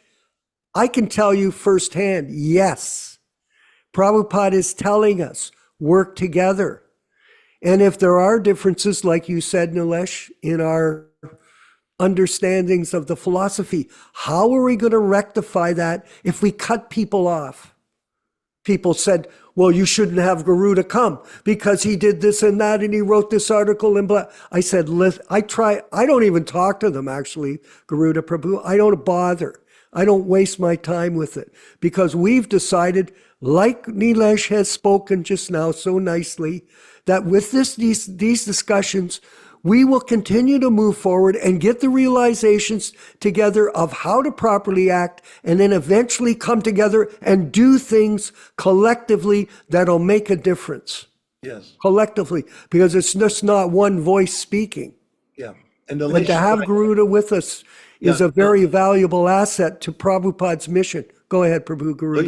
I can tell you firsthand, yes. Prabhupada is telling us, work together. And if there are differences, like you said, Nilesh, in our understandings of the philosophy, how are we going to rectify that if we cut people off? People said, well, you shouldn't have Garuda come because he did this and that and he wrote this article and blah. I said, I don't even talk to them actually, Garuda Prabhu. I don't bother. I don't waste my time with it because we've decided, like Nilesh has spoken just now so nicely, that with these discussions, we will continue to move forward and get the realizations together of how to properly act and then eventually come together and do things collectively that'll make a difference. Yes. Collectively, because it's just not one voice speaking. Yeah. And But to have Garuda with us is a very valuable asset to Prabhupada's mission. Go ahead, Prabhu Guru. Well,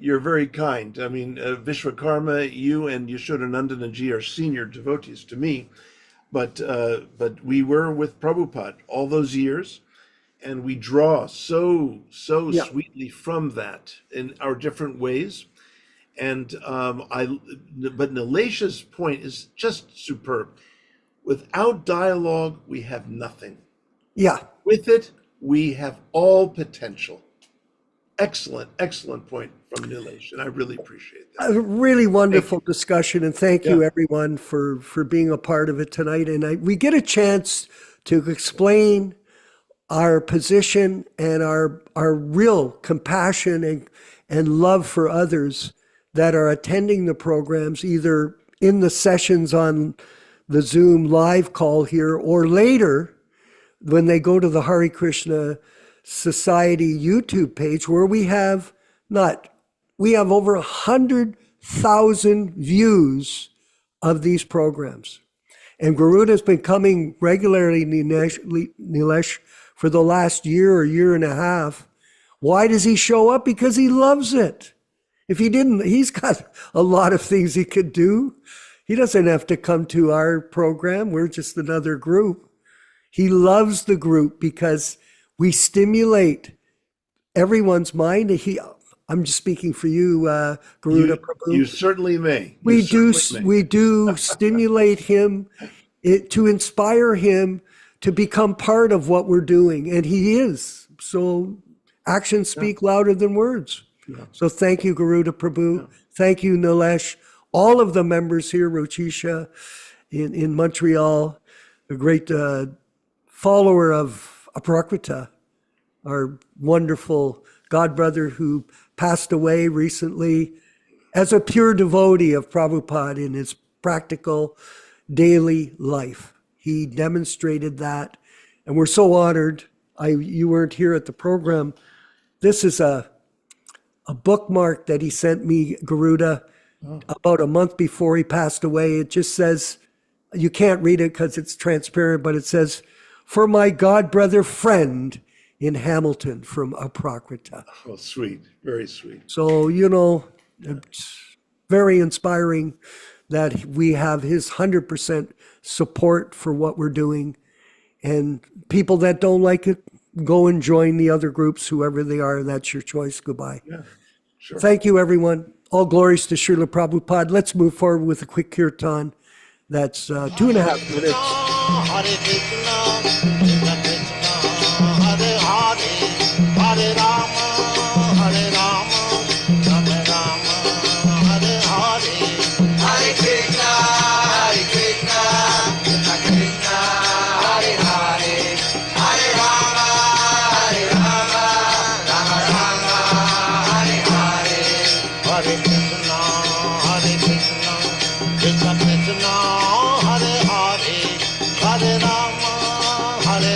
you're very kind. I mean, Vishwakarma, you and Yashodanandanaji are senior devotees to me, but we were with Prabhupada all those years, and we draw so Yeah. sweetly from that in our different ways. And but Nilesha's point is just superb. Without dialogue, we have nothing. Yeah. With it, we have all potential. Excellent point from Nilesh, and I really appreciate that. A really wonderful discussion, and thank you Yeah. everyone for being a part of it tonight. And we get a chance to explain our position and our real compassion and love for others that are attending the programs, either in the sessions on the Zoom live call here or later when they go to the Hare Krishna Society YouTube page, where we have over 100,000 views of these programs. And Garuda's been coming regularly, Nilesh, for the last year or year and a half. Why does he show up? Because he loves it. If he didn't, he's got a lot of things he could do. He doesn't have to come to our program. We're just another group. He loves the group because we stimulate everyone's mind. I'm just speaking for you, Garuda Prabhu. You certainly may. We do stimulate him to inspire him to become part of what we're doing, and he is. So actions speak louder than words. Yeah. So thank you, Garuda Prabhu. Thank you, Nilesh. All of the members here, Rochisha in Montreal, a great follower of Aprakrita, our wonderful godbrother who passed away recently as a pure devotee of Prabhupada in his practical daily life. He demonstrated that, and we're so honored. You weren't here at the program. This is a bookmark that he sent me, Garuda, about a month before he passed away. It just says, you can't read it because it's transparent, but it says, "For my godbrother friend in Hamilton from Aprakrita." Oh, sweet. Very sweet. So, it's very inspiring that we have his 100% support for what we're doing. And people that don't like it, go and join the other groups, whoever they are. That's your choice. Goodbye. Yeah, sure. Thank you, everyone. All glories to Srila Prabhupada. Let's move forward with a quick kirtan. That's 2.5 minutes. Hare Krishna, Krishna Krishna, Hare Hare, Hare Rama, Hare Rama, Rama Rama, Hare Hare. Hare Krishna, Krishna Krishna, Hare Hare, Hare Rama, Rama Rama, Hare Hare. Hare Krishna, Krishna Krishna, Hare Hare, Hare Rama, Hare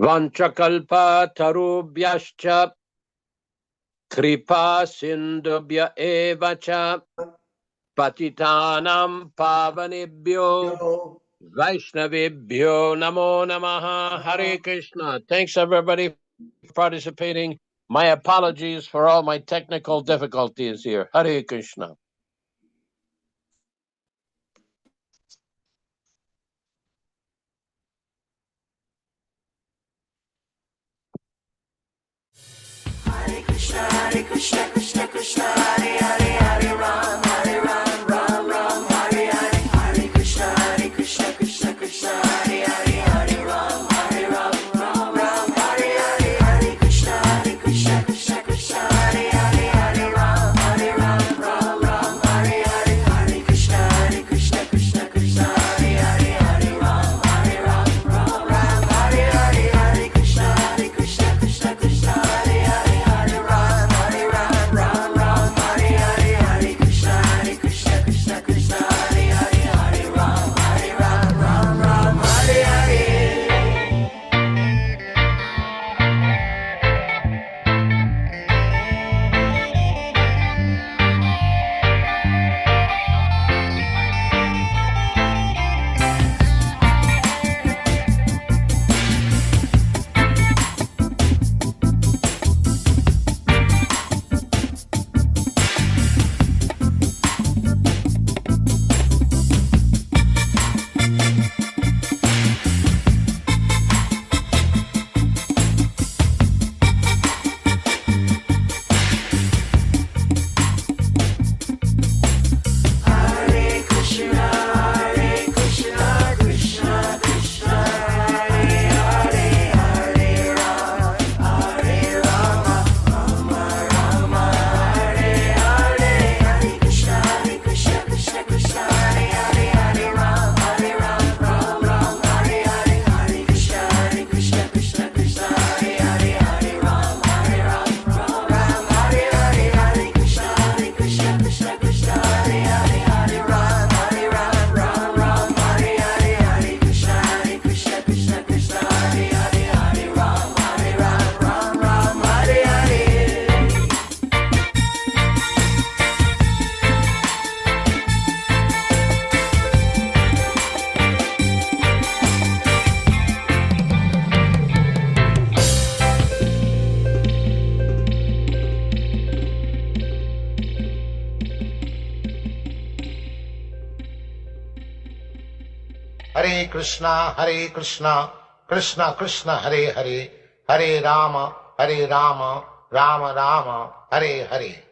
Vanchakalpa tarubhyascha kripa sindubhya evacha patitanam pavanebhyo Vaishnavibhyo namo namaha. Hare Krishna. Thanks everybody for participating. My apologies for all my technical difficulties here. Hare Krishna. Hare Krishna, Krishna Krishna, Hare Hare, Hare Ram, Ram Ram, Hare Hare. Hare Krishna, Krishna Krishna, Hare Hare, Hare Ram, Ram Ram, Hare Hare. Hare Krishna, Krishna Krishna, Hare Hare, Hare Ram, Ram Hare Hare. Hare Krishna, Krishna Krishna, Hare Hare, Hare Ram, Ram Hare Hare. Hare Krishna, Krishna Krishna, Hare Hare, Hare Ram, Ram Hare Hare. Hare Krishna, Krishna Krishna, Hare Hare, Hare Ram, Ram Hare Hare. Hare Krishna, Krishna Krishna, Hare Hare, Hare Rama, Rama Hare Hare. Hare Krishna, Krishna Krishna, Hare Hare, Hare Ram, Ram Hare Hare. Hare Krishna, Krishna Krishna, Hare Hare, Hare Ram, Ram Hare Hare. Hare Krishna, Krishna Krishna, Hare Hare, Hare Ram, Ram Hare Hare. Hare Krishna, Krishna Krishna, Hare Hare, Hare Ram, Ram Hare Hare. Hare Krishna, Krishna Krishna, Hare Hare, Hare Rama, Rama Rama, Hare Hare.